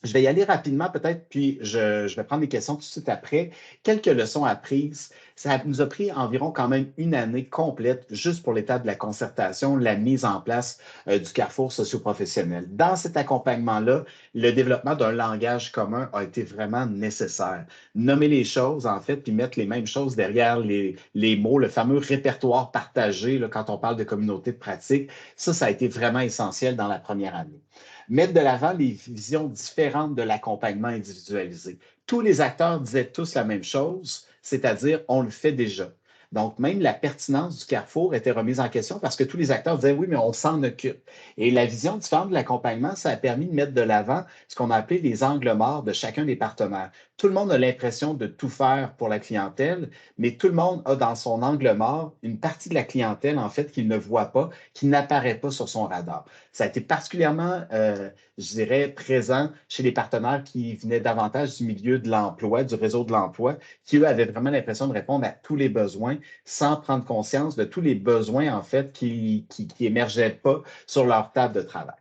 Je vais y aller rapidement peut-être, puis je vais prendre des questions tout de suite après. Quelques leçons apprises. Ça nous a pris environ quand même une année complète juste pour l'étape de la concertation, la mise en place du carrefour socio-professionnel. Dans cet accompagnement-là, le développement d'un langage commun a été vraiment nécessaire. Nommer les choses, en fait, puis mettre les mêmes choses derrière les mots, le fameux répertoire partagé là, quand on parle de communauté de pratique, ça a été vraiment essentiel dans la première année. Mettre de l'avant les visions différentes de l'accompagnement individualisé. Tous les acteurs disaient tous la même chose, c'est-à-dire on le fait déjà. Donc, même la pertinence du carrefour était remise en question parce que tous les acteurs disaient oui, mais on s'en occupe. Et la vision différente de l'accompagnement, ça a permis de mettre de l'avant ce qu'on a appelé les angles morts de chacun des partenaires. Tout le monde a l'impression de tout faire pour la clientèle, mais tout le monde a dans son angle mort une partie de la clientèle, en fait, qu'il ne voit pas, qui n'apparaît pas sur son radar. Ça a été particulièrement, je dirais, présent chez les partenaires qui venaient davantage du milieu de l'emploi, du réseau de l'emploi, qui, eux, avaient vraiment l'impression de répondre à tous les besoins sans prendre conscience de tous les besoins, en fait, qui émergeaient pas sur leur table de travail.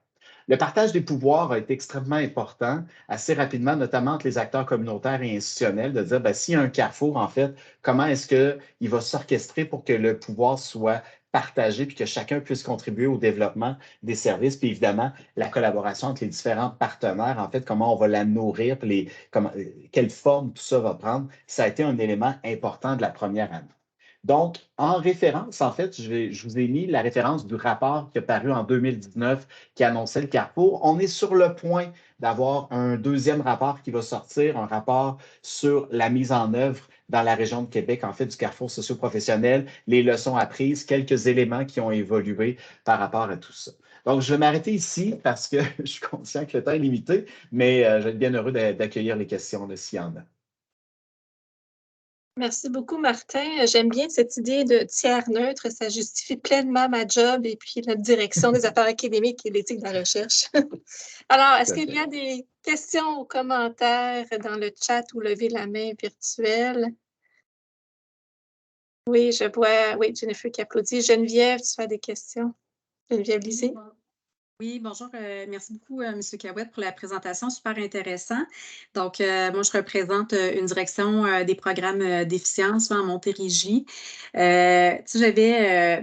Le partage des pouvoirs a été extrêmement important assez rapidement, notamment entre les acteurs communautaires et institutionnels, de dire, s'il y a un carrefour, en fait, comment est-ce qu'il va s'orchestrer pour que le pouvoir soit partagé puis que chacun puisse contribuer au développement des services, puis évidemment, la collaboration entre les différents partenaires, en fait, comment on va la nourrir, puis quelle forme tout ça va prendre, ça a été un élément important de la première année. Donc, en référence, en fait, je vous ai mis la référence du rapport qui est paru en 2019 qui annonçait le carrefour. On est sur le point d'avoir un deuxième rapport qui va sortir, un rapport sur la mise en œuvre dans la région de Québec, en fait, du carrefour socio-professionnel, les leçons apprises, quelques éléments qui ont évolué par rapport à tout ça. Donc, je vais m'arrêter ici parce que je suis conscient que le temps est limité, mais je vais être bien heureux d'accueillir les questions s'il y en a. Merci beaucoup, Martin. J'aime bien cette idée de tiers neutre. Ça justifie pleinement ma job et puis la direction des affaires académiques et l'éthique de la recherche. Alors, est-ce qu'il y a des questions ou commentaires dans le chat ou lever la main virtuelle? Oui, je vois. Oui, Jennifer qui applaudit. Geneviève, tu as des questions? Geneviève Lisée. Oui, bonjour. Merci beaucoup, M. Cahouette, pour la présentation. Super intéressant. Donc, moi, je représente une direction des programmes d'efficience en Montérégie. J'avais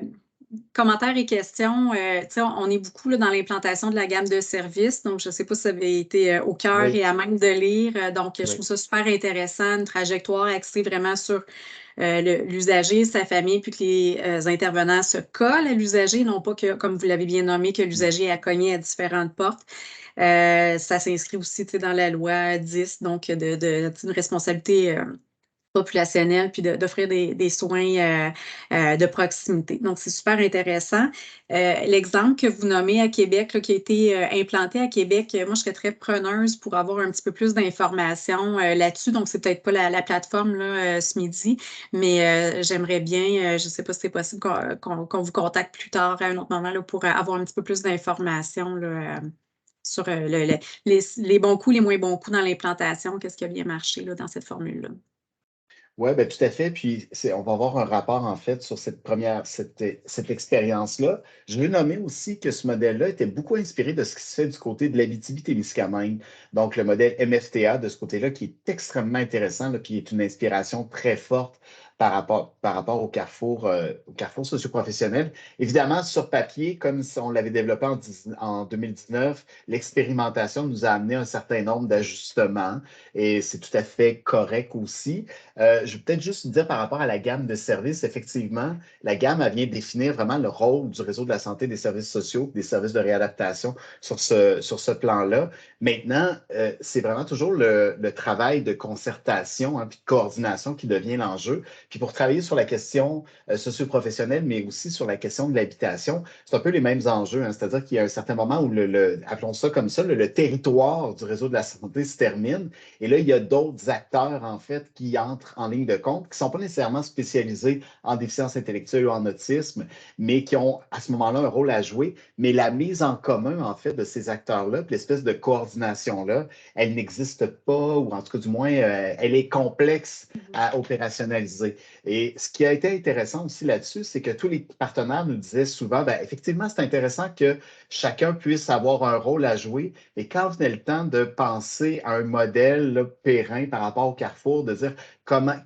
commentaires et questions. On est beaucoup là, dans l'implantation de la gamme de services. Donc, je ne sais pas si ça avait été au cœur et à même de lire. Donc, je trouve ça super intéressant, une trajectoire axée vraiment sur l'usager, sa famille, puis que les intervenants se collent à l'usager, non pas que, comme vous l'avez bien nommé, que l'usager a cogné à différentes portes. Ça s'inscrit aussi dans la loi 10, donc d'une responsabilité populationnelle, puis d'offrir des soins de proximité. Donc, c'est super intéressant. L'exemple que vous nommez à Québec, là, qui a été implanté à Québec, moi, je serais très preneuse pour avoir un petit peu plus d'informations là-dessus. Donc, c'est peut-être pas la plateforme là, ce midi, mais j'aimerais bien, je ne sais pas si c'est possible qu'on vous contacte plus tard à un autre moment là, pour avoir un petit peu plus d'informations là, sur les bons coups, les moins bons coups dans l'implantation, qu'est-ce qui a bien marché là, dans cette formule-là. Oui, ben, tout à fait. Puis, on va avoir un rapport, en fait, sur cette expérience-là. Je veux nommer aussi que ce modèle-là était beaucoup inspiré de ce qui se fait du côté de l'Abitibi-Témiscamingue. Donc, le modèle MFTA de ce côté-là, qui est extrêmement intéressant, là, puis est une inspiration très forte par rapport au carrefour socio-professionnel. Évidemment, sur papier, comme on l'avait développé en 2019, l'expérimentation nous a amené un certain nombre d'ajustements et c'est tout à fait correct aussi. Je vais peut-être juste dire par rapport à la gamme de services, effectivement, la gamme, elle vient définir vraiment le rôle du réseau de la santé des services sociaux, des services de réadaptation sur ce plan-là. Maintenant, c'est vraiment toujours le travail de concertation puis de coordination qui devient l'enjeu. Puis pour travailler sur la question socio-professionnelle, mais aussi sur la question de l'habitation, c'est un peu les mêmes enjeux. Hein. C'est-à-dire qu'il y a un certain moment où, appelons ça comme ça, le territoire du réseau de la santé se termine. Et là, il y a d'autres acteurs, en fait, qui entrent en ligne de compte, qui ne sont pas nécessairement spécialisés en déficience intellectuelle ou en autisme, mais qui ont à ce moment-là un rôle à jouer. Mais la mise en commun, en fait, de ces acteurs-là, puis l'espèce de coordination-là, elle n'existe pas, ou en tout cas, du moins, elle est complexe à opérationnaliser. Et ce qui a été intéressant aussi là-dessus, c'est que tous les partenaires nous disaient souvent, bien, effectivement, c'est intéressant que chacun puisse avoir un rôle à jouer, mais quand venait le temps de penser à un modèle là, périn par rapport au Carrefour, de dire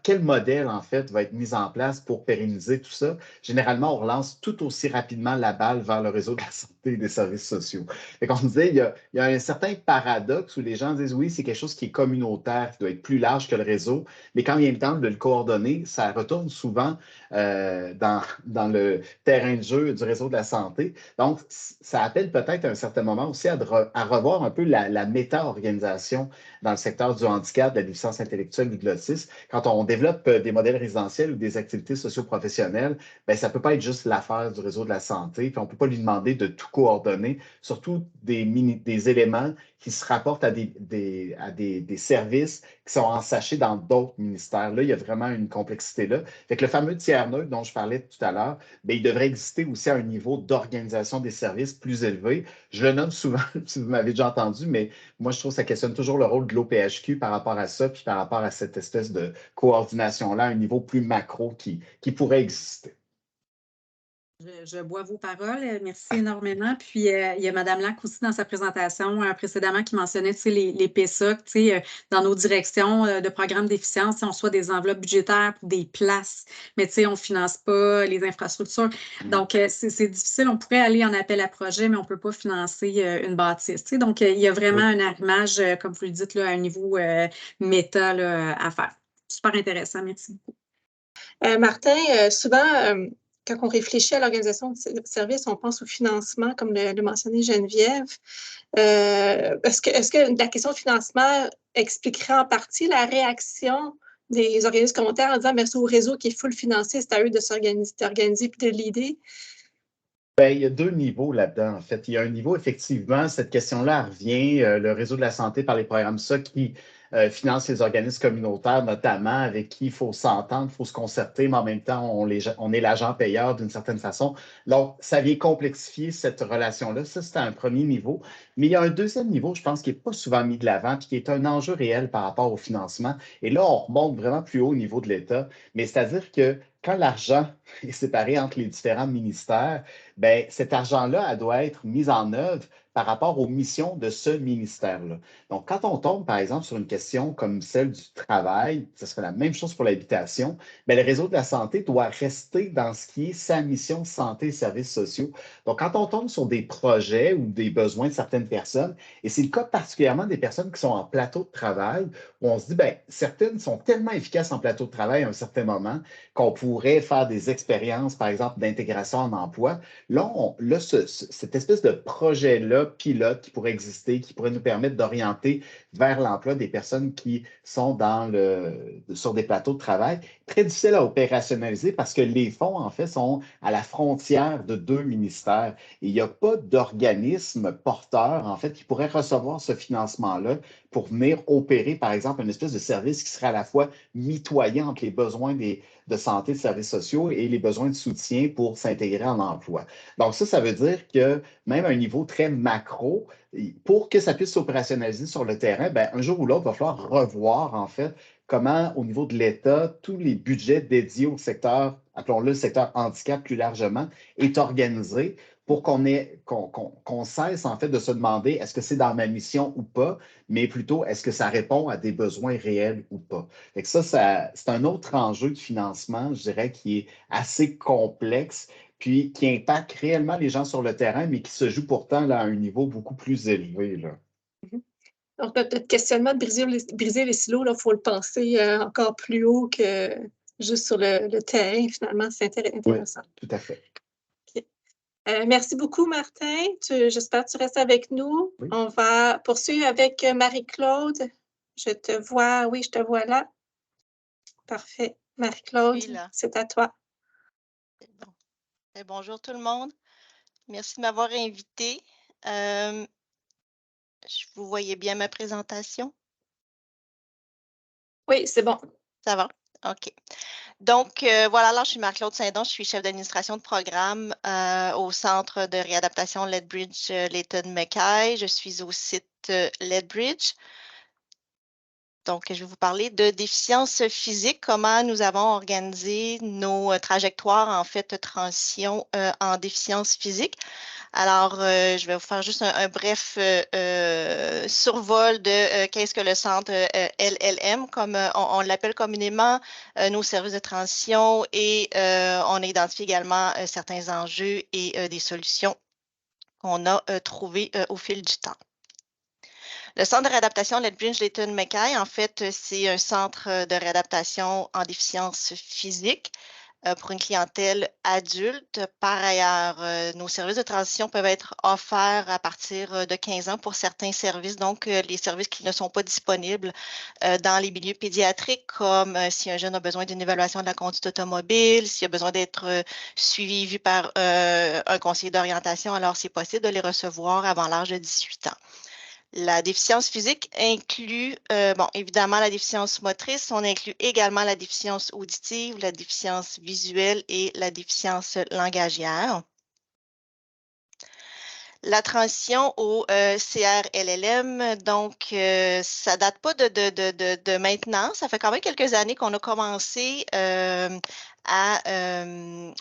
quel modèle, en fait, va être mis en place pour pérenniser tout ça, généralement, on relance tout aussi rapidement la balle vers le réseau de la santé et des services sociaux. Et comme on disait, il y a un certain paradoxe où les gens disent, oui, c'est quelque chose qui est communautaire, qui doit être plus large que le réseau, mais quand vient le temps de le coordonner, ça retourne souvent dans le terrain de jeu du réseau de la santé. Donc, ça appelle peut-être à un certain moment aussi à revoir un peu la méta-organisation dans le secteur du handicap, de la déficience intellectuelle ou de l'autisme. Quand on développe des modèles résidentiels ou des activités socio-professionnelles, bien, ça ne peut pas être juste l'affaire du réseau de la santé, puis on ne peut pas lui demander de tout coordonner, surtout des éléments qui se rapportent à des services qui sont ensachés dans d'autres ministères. Là, il y a vraiment une complexité là. Fait que le fameux tiers neutre dont je parlais tout à l'heure, bien, il devrait exister aussi à un niveau d'organisation des services plus élevé. Je le nomme souvent, si vous m'avez déjà entendu, mais moi, je trouve que ça questionne toujours le rôle de l'OPHQ par rapport à ça, puis par rapport à cette espèce de coordination-là à un niveau plus macro qui pourrait exister. Je bois vos paroles. Merci énormément. Puis, il y a Mme Lac aussi dans sa présentation précédemment qui mentionnait les PSOC. Dans nos directions de programmes d'efficience, on reçoit des enveloppes budgétaires pour des places, mais on ne finance pas les infrastructures. Donc, c'est difficile. On pourrait aller en appel à projet, mais on ne peut pas financer une bâtisse. Donc, il y a vraiment un arrimage, comme vous le dites, là, à un niveau méta là, à faire. Super intéressant. Merci beaucoup. Martin, souvent, quand on réfléchit à l'organisation de services, on pense au financement, comme le mentionnait Geneviève. Est-ce que la question de financement expliquerait en partie la réaction des organismes communautaires en disant merci au réseau qui est full financé, c'est à eux de s'organiser et de l'idée? Bien, il y a deux niveaux là-dedans, en fait. Il y a un niveau, effectivement, cette question-là revient, le réseau de la santé par les programmes ça qui finance les organismes communautaires, notamment, avec qui il faut s'entendre, il faut se concerter, mais en même temps, on est l'agent payeur d'une certaine façon. Donc, ça vient complexifier cette relation-là. Ça, c'est un premier niveau. Mais il y a un deuxième niveau, je pense, qui n'est pas souvent mis de l'avant, puis qui est un enjeu réel par rapport au financement. Et là, on remonte vraiment plus haut au niveau de l'État. Mais c'est-à-dire que quand l'argent est séparé entre les différents ministères, bien, cet argent-là, elle doit être mis en œuvre par rapport aux missions de ce ministère-là. Donc, quand on tombe, par exemple, sur une question comme celle du travail, ce serait la même chose pour l'habitation, bien, le réseau de la santé doit rester dans ce qui est sa mission santé et services sociaux. Donc, quand on tombe sur des projets ou des besoins de certaines personnes, et c'est le cas particulièrement des personnes qui sont en plateau de travail, où on se dit, bien, certaines sont tellement efficaces en plateau de travail à un certain moment qu'on pourrait faire des expériences, par exemple, d'intégration en emploi. Là, cette espèce de projet-là, pilote, qui pourrait exister, qui pourrait nous permettre d'orienter vers l'emploi des personnes qui sont sur des plateaux de travail, très difficile à opérationnaliser parce que les fonds, en fait, sont à la frontière de deux ministères. Et il n'y a pas d'organisme porteur, en fait, qui pourrait recevoir ce financement-là pour venir opérer, par exemple, une espèce de service qui serait à la fois mitoyen entre les besoins de santé, de services sociaux et les besoins de soutien pour s'intégrer en emploi. Donc ça veut dire que même à un niveau très macro, pour que ça puisse s'opérationnaliser sur le terrain, bien, un jour ou l'autre, il va falloir revoir, en fait, comment, au niveau de l'État, tous les budgets dédiés au secteur, appelons-le le secteur handicap plus largement, est organisé pour qu'on cesse, en fait, de se demander est-ce que c'est dans ma mission ou pas, mais plutôt est-ce que ça répond à des besoins réels ou pas. Et ça, c'est un autre enjeu de financement, je dirais, qui est assez complexe, puis qui impacte réellement les gens sur le terrain, mais qui se joue pourtant là, à un niveau beaucoup plus élevé. Là. Donc, notre questionnement de briser les silos, il faut le penser encore plus haut que juste sur le terrain. Finalement, c'est intéressant. Oui, tout à fait. Okay. Merci beaucoup, Martin. J'espère que tu restes avec nous. Oui. On va poursuivre avec Marie-Claude. Je te vois. Oui, je te vois là. Parfait. Marie-Claude, Oui, là. c'est à toi. C'est bon. Bonjour tout le monde. Merci de m'avoir invité. Vous voyez bien ma présentation? Oui, c'est bon. Ça va? OK. Donc, voilà, alors je suis Marie-Claude Saint-Don, je suis chef d'administration de programme au Centre de réadaptation Lethbridge Layton Mackay. Je suis au site Lethbridge. Donc, je vais vous parler de déficience physique, comment nous avons organisé nos trajectoires, en fait, de transition en déficience physique. Alors, je vais vous faire juste un bref survol de qu'est-ce que le centre LLM, comme on l'appelle communément, nos services de transition, et on a identifié également certains enjeux et des solutions qu'on a trouvées au fil du temps. Le centre de réadaptation Lethbridge Layton Mackay, en fait, c'est un centre de réadaptation en déficience physique pour une clientèle adulte. Par ailleurs, nos services de transition peuvent être offerts à partir de 15 ans pour certains services, donc les services qui ne sont pas disponibles dans les milieux pédiatriques, comme si un jeune a besoin d'une évaluation de la conduite automobile, s'il a besoin d'être suivi, vu par un conseiller d'orientation, alors c'est possible de les recevoir avant l'âge de 18 ans. La déficience physique inclut, bon, évidemment, la déficience motrice. On inclut également la déficience auditive, la déficience visuelle et la déficience langagière. La transition au CRLLM, donc, ça date pas de maintenant. Ça fait quand même quelques années qu'on a commencé à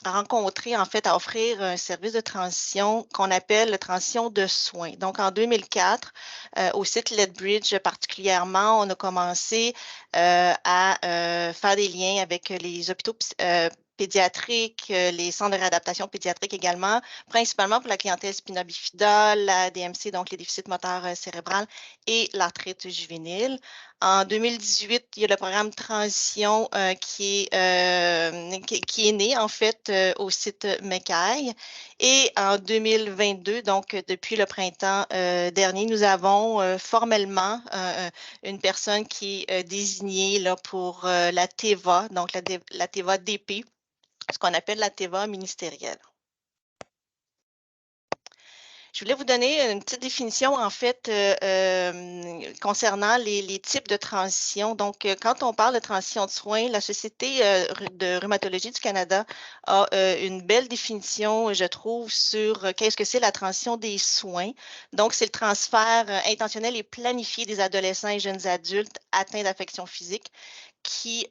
rencontrer, en fait, à offrir un service de transition qu'on appelle la transition de soins. Donc, en 2004, au site Lethbridge particulièrement, on a commencé à faire des liens avec les hôpitaux pédiatriques, les centres de réadaptation pédiatrique également, principalement pour la clientèle spina bifida, la DMC, donc les déficits moteurs cérébrales, et l'arthrite juvénile. En 2018, il y a le programme Transition qui est né, en fait, au site Mackay. Et en 2022, donc depuis le printemps dernier, nous avons formellement une personne qui est désignée là, pour la TEVA, donc la TEVA DP, ce qu'on appelle la TEVA ministérielle. Je voulais vous donner une petite définition, en fait, concernant les types de transition. Donc, quand on parle de transition de soins, la Société de rhumatologie du Canada a une belle définition, je trouve, sur qu'est-ce que c'est la transition des soins. Donc, c'est le transfert intentionnel et planifié des adolescents et jeunes adultes atteints d'affections physiques qui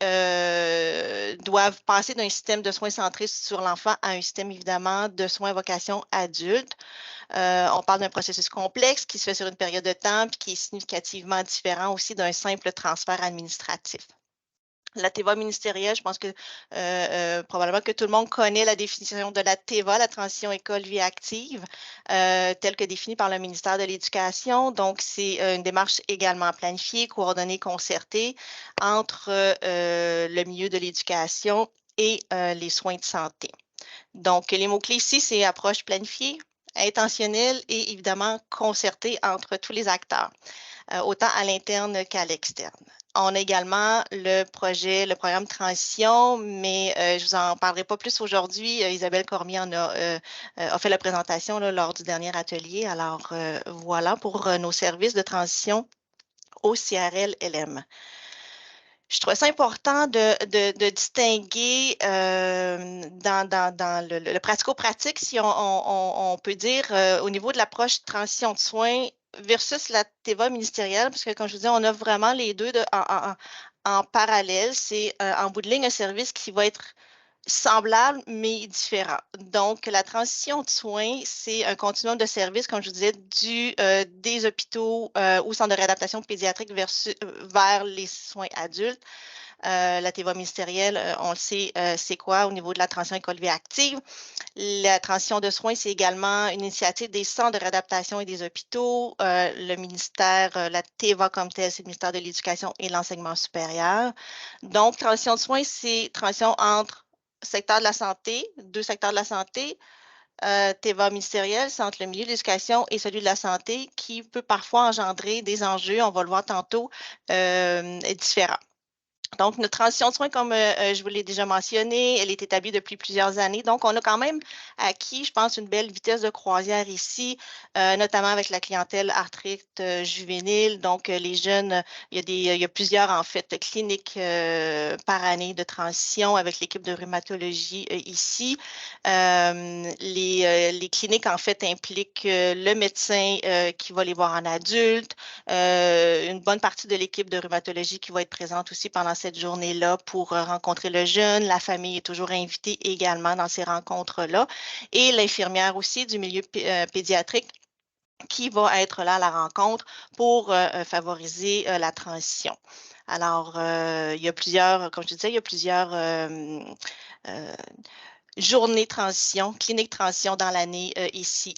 doivent passer d'un système de soins centré sur l'enfant à un système, évidemment, de soins à vocation adulte. On parle d'un processus complexe qui se fait sur une période de temps et qui est significativement différent aussi d'un simple transfert administratif. La TEVA ministérielle, je pense que probablement que tout le monde connaît la définition de la TEVA, la transition école-vie active, telle que définie par le ministère de l'Éducation. Donc, c'est une démarche également planifiée, coordonnée, concertée entre le milieu de l'éducation et les soins de santé. Donc, les mots-clés ici, c'est approche planifiée, intentionnelle et évidemment concertée entre tous les acteurs, autant à l'interne qu'à l'externe. On a également le programme Transition, mais je ne vous en parlerai pas plus aujourd'hui. Isabelle Cormier a fait la présentation là, lors du dernier atelier. Alors, voilà pour nos services de transition au CRL-LM. Je trouvais ça important de distinguer dans le pratico-pratique, si on peut dire, au niveau de l'approche transition de soins versus la TEVA ministérielle, parce que, comme je vous dis, on offre vraiment les deux en parallèle. C'est en bout de ligne un service qui va être semblable, mais différent. Donc, la transition de soins, c'est un continuum de services, comme je vous disais, des hôpitaux ou centres de réadaptation pédiatrique vers les soins adultes. La TEVA ministérielle, on le sait, c'est quoi au niveau de la transition école-vie active. La transition de soins, c'est également une initiative des centres de réadaptation et des hôpitaux. Le ministère, la TEVA comme tel, c'est le ministère de l'Éducation et de l'Enseignement supérieur. Donc, transition de soins, c'est transition entre secteur de la santé, deux secteurs de la santé, TEVA ministériel, c'est entre le milieu de l'éducation et celui de la santé, qui peut parfois engendrer des enjeux, on va le voir tantôt, différents. Donc, notre transition de soins, comme je vous l'ai déjà mentionné, elle est établie depuis plusieurs années. Donc, on a quand même acquis, je pense, une belle vitesse de croisière ici, notamment avec la clientèle arthrite juvénile. Donc, les jeunes, il y a plusieurs, en fait, cliniques par année de transition avec l'équipe de rhumatologie ici. Les cliniques, en fait, impliquent le médecin qui va les voir en adulte, une bonne partie de l'équipe de rhumatologie qui va être présente aussi pendant cette journée-là pour rencontrer le jeune. La famille est toujours invitée également dans ces rencontres-là. Et l'infirmière aussi du milieu pédiatrique qui va être là à la rencontre pour favoriser la transition. Alors, il y a plusieurs, comme je disais, il y a plusieurs journées transition, cliniques transition dans l'année ici.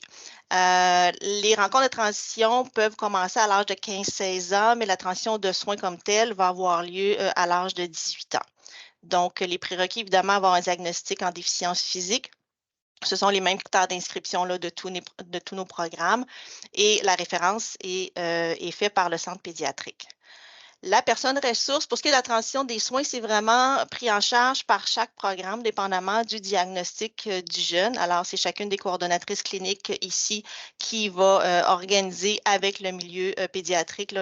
Les rencontres de transition peuvent commencer à l'âge de 15-16 ans, mais la transition de soins comme telle va avoir lieu à l'âge de 18 ans. Donc, les prérequis, évidemment, avoir un diagnostic en déficience physique. Ce sont les mêmes critères d'inscription de tous nos programmes et la référence est faite par le centre pédiatrique. La personne ressource, pour ce qui est de la transition des soins, c'est vraiment pris en charge par chaque programme, dépendamment du diagnostic du jeune. Alors, c'est chacune des coordonnatrices cliniques ici qui va organiser avec le milieu pédiatrique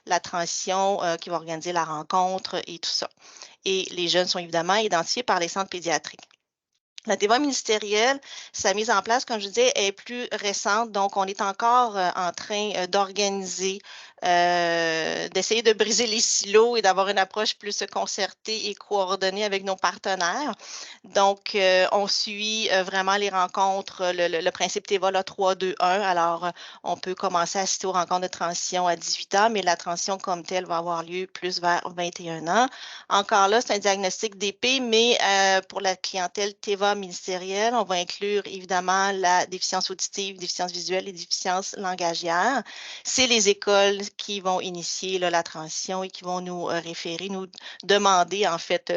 la transition, qui va organiser la rencontre et tout ça. Et les jeunes sont évidemment identifiés par les centres pédiatriques. La TVA ministérielle, sa mise en place, comme je disais, est plus récente, donc on est encore en train d'organiser, d'essayer de briser les silos et d'avoir une approche plus concertée et coordonnée avec nos partenaires. Donc, on suit vraiment les rencontres, le principe TVA 3-2-1. Alors, on peut commencer à assister aux rencontres de transition à 18 ans, mais la transition comme telle va avoir lieu plus vers 21 ans. Encore là, c'est un diagnostic d'épée, mais pour la clientèle TVA ministérielle, on va inclure évidemment la déficience auditive, déficience visuelle et déficience langagière. C'est les écoles qui vont initier la transition et qui vont nous référer, nous demander en fait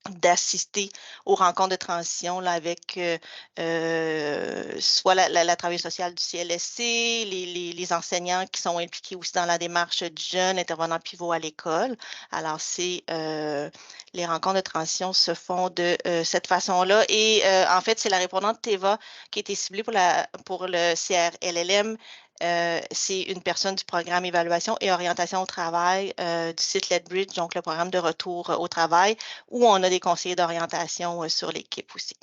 d'assister aux rencontres de transition là, avec soit la travailleuse sociale du CLSC, les enseignants qui sont impliqués aussi dans la démarche du jeune, intervenant pivot à l'école. Alors, les rencontres de transition se font de cette façon-là. Et en fait, c'est la répondante TVA qui a été ciblée pour le CRLLM. C'est une personne du programme évaluation et orientation au travail du site Lethbridge, donc le programme de retour au travail, où on a des conseillers d'orientation sur l'équipe aussi,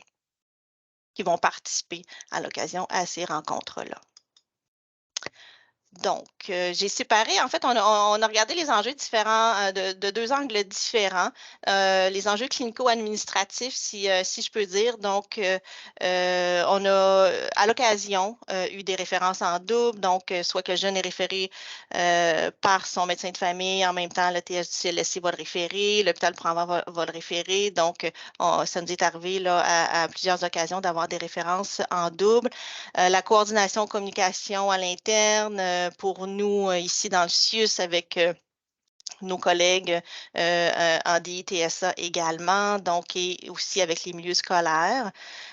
qui vont participer à l'occasion à ces rencontres-là. Donc, j'ai séparé, en fait, on a regardé les enjeux différents, de deux angles différents. Les enjeux clinico-administratifs, si je peux dire. Donc, on a, à l'occasion, eu des références en double. Donc, soit que le jeune est référé par son médecin de famille, en même temps, le TS du CLSC va le référer, l'hôpital Provençal va le référer. Donc, ça nous est arrivé là, à plusieurs occasions d'avoir des références en double. La coordination communication à l'interne, pour nous ici dans le CIUS avec nos collègues en DITSA également, donc et aussi avec les milieux scolaires.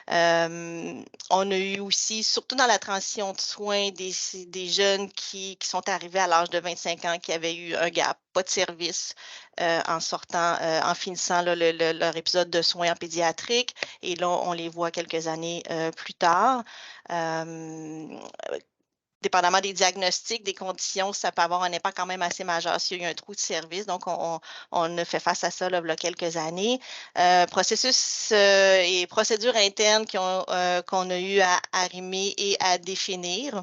On a eu aussi, surtout dans la transition de soins, des jeunes qui sont arrivés à l'âge de 25 ans, qui avaient eu un gap, pas de service en finissant là, leur épisode de soins en pédiatrique. Et là, on les voit quelques années plus tard. Dépendamment des diagnostics, des conditions, ça peut avoir un impact quand même assez majeur s'il y a un trou de service. Donc, on a fait face à ça là, il y a quelques années. Processus et procédures internes qu'on a eu à arrimer et à définir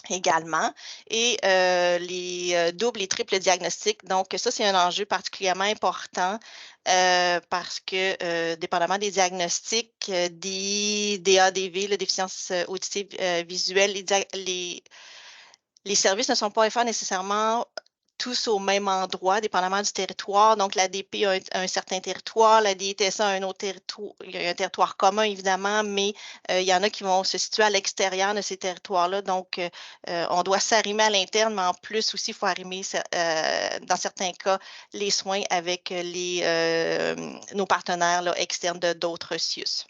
également, et les doubles et triples diagnostics. Donc, ça, c'est un enjeu particulièrement important parce que, dépendamment des diagnostics, des ADV, la déficience auditive visuelle, les services ne sont pas offerts nécessairement tous au même endroit, dépendamment du territoire. Donc, l'ADP a un certain territoire, la DITSA a un autre territoire. Il y a un territoire commun, évidemment, mais il y en a qui vont se situer à l'extérieur de ces territoires-là. Donc, on doit s'arrimer à l'interne, mais en plus aussi, il faut arrimer, dans certains cas, les soins avec nos partenaires là, externes d'autres CIUS.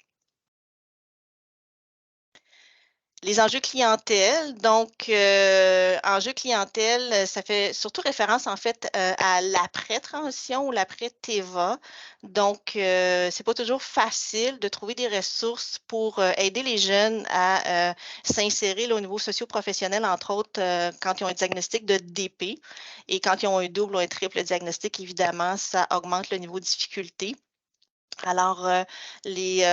Les enjeux clientèle, donc enjeux clientèle, ça fait surtout référence en fait à l'après-transition ou l'après-TEVA. Donc, c'est pas toujours facile de trouver des ressources pour aider les jeunes à s'insérer là, au niveau socio-professionnel, entre autres quand ils ont un diagnostic de DP. Et quand ils ont un double ou un triple diagnostic, évidemment, ça augmente le niveau de difficulté. Alors, les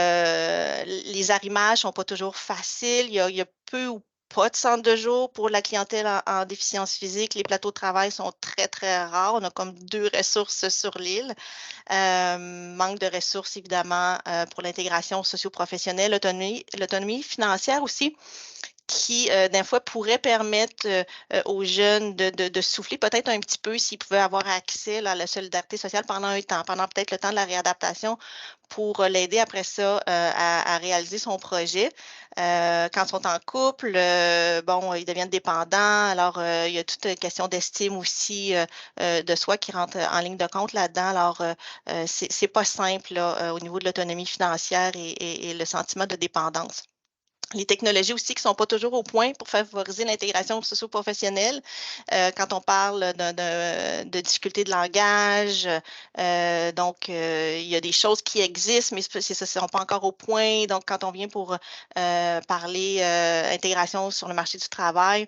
arrimages sont pas toujours faciles. Il y a peu ou pas de centre de jour pour la clientèle en déficience physique. Les plateaux de travail sont très, très rares. On a comme 2 ressources sur l'île. Manque de ressources, évidemment, pour l'intégration socio-professionnelle, l'autonomie financière aussi, qui, des fois, pourrait permettre aux jeunes de souffler peut-être un petit peu s'ils pouvaient avoir accès là, à la solidarité sociale pendant un temps, pendant peut-être le temps de la réadaptation pour l'aider après ça à réaliser son projet. Quand ils sont en couple, bon, ils deviennent dépendants. Alors, il y a toute une question d'estime aussi de soi qui rentre en ligne de compte là-dedans. Alors, c'est pas simple là, au niveau de l'autonomie financière et le sentiment de dépendance. Les technologies aussi qui ne sont pas toujours au point pour favoriser l'intégration socio-professionnelle. Quand on parle de difficultés de langage, donc il y a des choses qui existent, mais ce ne sont pas encore au point. Donc, quand on vient pour parler intégration sur le marché du travail,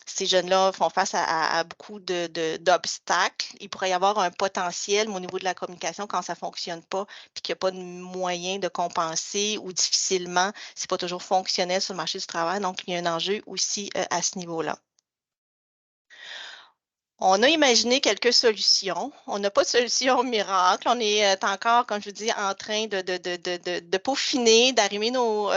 ces jeunes-là font face à beaucoup d'obstacles. Il pourrait y avoir un potentiel, mais au niveau de la communication, quand ça ne fonctionne pas, puis qu'il n'y a pas de moyen de compenser ou difficilement, ce n'est pas toujours fonctionnel sur le marché du travail. Donc, il y a un enjeu aussi à ce niveau-là. On a imaginé quelques solutions. On n'a pas de solution miracle. On est encore, comme je vous dis, en train de peaufiner, d'arrimer nos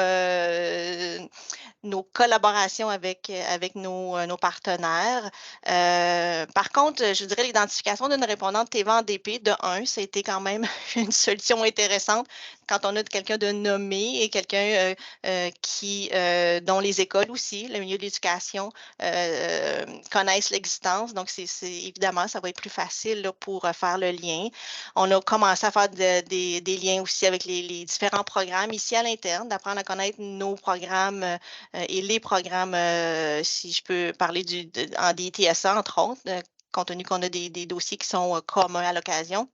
collaborations avec nos partenaires. Par contre, je dirais l'identification d'une répondante TEVA en DP, de 1, ça a été quand même une solution intéressante quand on a quelqu'un de nommé et quelqu'un dont les écoles aussi, le milieu de l'éducation, connaissent l'existence. Donc, évidemment, ça va être plus facile là, pour faire le lien. On a commencé à faire des liens aussi avec les différents programmes ici à l'interne, d'apprendre à connaître nos programmes et les programmes, si je peux parler en DTSA, entre autres, compte tenu qu'on a des dossiers qui sont communs à l'occasion.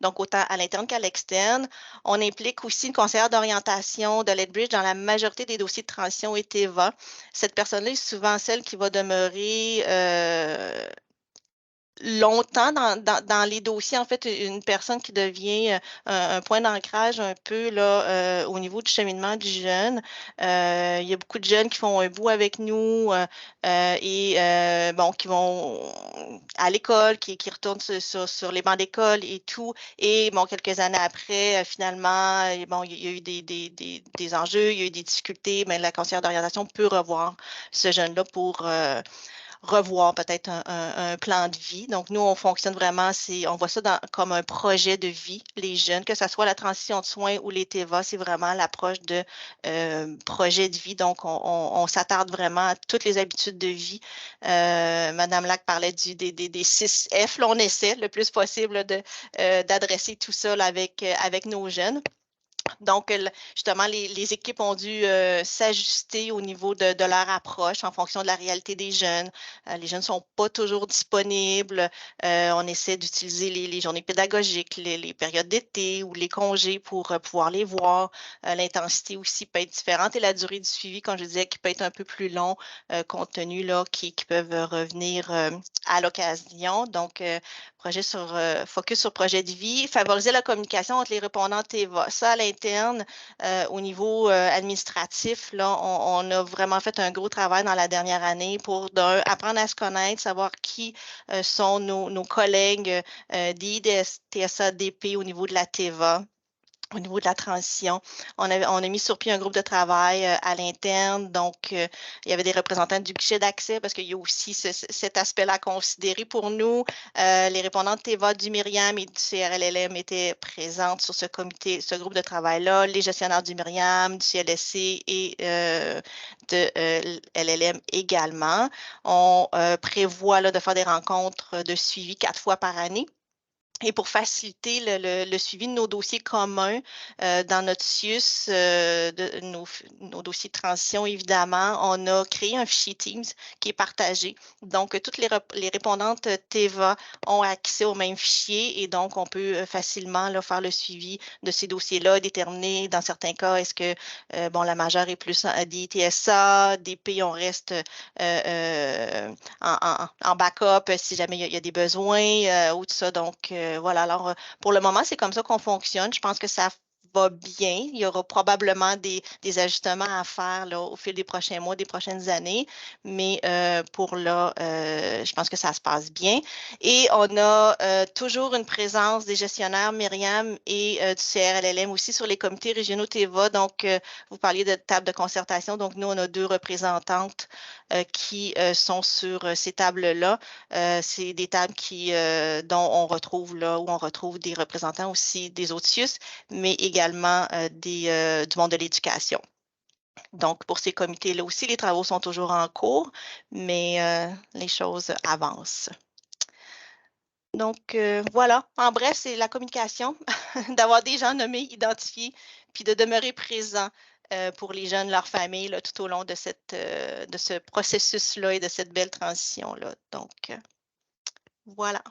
Donc, autant à l'interne qu'à l'externe. On implique aussi une conseillère d'orientation de Lethbridge dans la majorité des dossiers de transition et TEVA. Cette personne-là est souvent celle qui va demeurer longtemps dans les dossiers, en fait, une personne qui devient un point d'ancrage un peu là, au niveau du cheminement du jeune. Il y a beaucoup de jeunes qui font un bout avec nous et bon, qui vont à l'école, qui retournent sur les bancs d'école et tout. Et bon, quelques années après, finalement, bon, il y a eu des enjeux, il y a eu des difficultés, mais la conseillère d'orientation peut revoir ce jeune-là pour revoir peut-être un plan de vie. Donc, nous, on fonctionne vraiment, on voit ça comme un projet de vie, les jeunes, que ce soit la transition de soins ou les TEVA, c'est vraiment l'approche de projet de vie. Donc, on s'attarde vraiment à toutes les habitudes de vie. Madame Lac parlait des 6 F. Là, on essaie le plus possible d'adresser tout ça là, avec nos jeunes. Donc, justement, les équipes ont dû s'ajuster au niveau de leur approche en fonction de la réalité des jeunes. Les jeunes ne sont pas toujours disponibles. On essaie d'utiliser les journées pédagogiques, les périodes d'été ou les congés pour pouvoir les voir. L'intensité aussi peut être différente et la durée du suivi, comme je disais, qui peut être un peu plus long compte tenu là, qui peuvent revenir à l'occasion. Donc, focus sur projet de vie, favoriser la communication entre les répondants TEVA. Ça, à l'interne, au niveau administratif, là, on a vraiment fait un gros travail dans la dernière année pour apprendre à se connaître, savoir qui sont nos collègues d'IDS, TSA, DP au niveau de la TEVA. Au niveau de la transition, on a mis sur pied un groupe de travail à l'interne. Donc, il y avait des représentants du guichet d'accès parce qu'il y a aussi cet aspect-là à considérer pour nous. Les répondants de TEVA, du Myriam et du CRLLM étaient présentes sur ce groupe de travail-là. Les gestionnaires du Myriam, du CLSC et de LLM également. On prévoit là, de faire des rencontres de suivi 4 fois par année. Et pour faciliter le suivi de nos dossiers communs dans notre CIUS, nos dossiers de transition, évidemment, on a créé un fichier Teams qui est partagé. Donc, toutes les répondantes TEVA ont accès au même fichier et donc, on peut facilement là, faire le suivi de ces dossiers-là, déterminer dans certains cas, est-ce que bon, la majeure est plus des TSA, DP, on reste en backup si jamais il y a des besoins ou tout ça. Donc, voilà, alors pour le moment, c'est comme ça qu'on fonctionne. Je pense que ça va bien. Il y aura probablement des ajustements à faire là, au fil des prochains mois, des prochaines années. Mais pour là, je pense que ça se passe bien. Et on a toujours une présence des gestionnaires Myriam et du CRLLM aussi sur les comités régionaux TEVA. Donc, vous parliez de table de concertation. Donc, nous, on a 2 représentantes qui sont sur ces tables-là. C'est des tables dont on retrouve là, où on retrouve des représentants aussi des autres CIUS, mais également du monde de l'éducation. Donc, pour ces comités-là aussi, les travaux sont toujours en cours, mais les choses avancent. Donc, voilà. En bref, c'est la communication, d'avoir des gens nommés, identifiés, puis de demeurer présents pour les jeunes, leurs familles, là, tout au long de ce processus-là et de cette belle transition-là. Donc, voilà.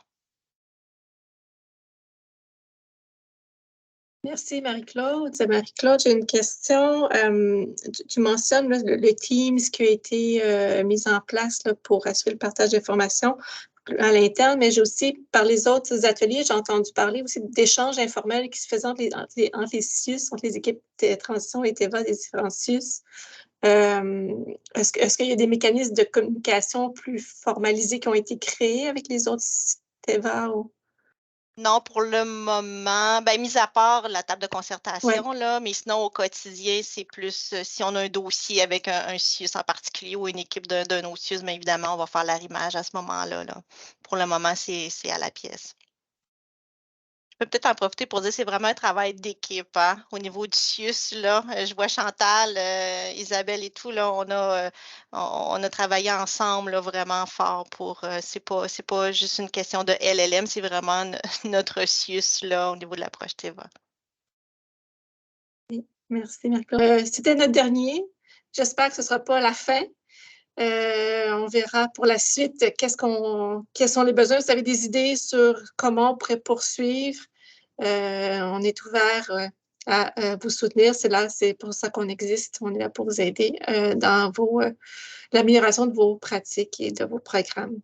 Merci Marie-Claude. Marie-Claude, j'ai une question. Tu mentionnes là, le Teams qui a été mis en place là, pour assurer le partage d'informations à l'interne, mais j'ai aussi, par les autres ateliers, j'ai entendu parler aussi d'échanges informels qui se faisaient entre les CIUS, entre les équipes de transition et TEVA des différents CIUS. Est-ce qu'il y a des mécanismes de communication plus formalisés qui ont été créés avec les autres TEVA? Non, pour le moment, ben, mis à part la table de concertation, là, mais sinon, au quotidien, c'est plus si on a un dossier avec un CIUS en particulier ou une équipe d'un autre CIUS, bien évidemment, on va faire l'arrimage à ce moment-là. Là. Pour le moment, c'est à la pièce. Je peux peut-être en profiter pour dire que c'est vraiment un travail d'équipe hein, au niveau du CIUS. Là. Je vois Chantal, Isabelle et tout, là, on a travaillé ensemble là, vraiment fort pour. C'est pas juste une question de LLM, c'est vraiment notre CIUS là, au niveau de l'approche TEVA. Merci, Marie-Claude. C'était notre dernier. J'espère que ce ne sera pas la fin. On verra pour la suite quels sont les besoins. Vous avez des idées sur comment on pourrait poursuivre. On est ouvert à vous soutenir. C'est pour ça qu'on existe. On est là pour vous aider dans l'amélioration de vos pratiques et de vos programmes.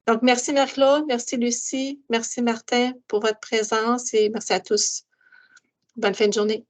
Donc, merci Marie-Claude, merci Lucie, merci Martin pour votre présence et merci à tous. Bonne fin de journée.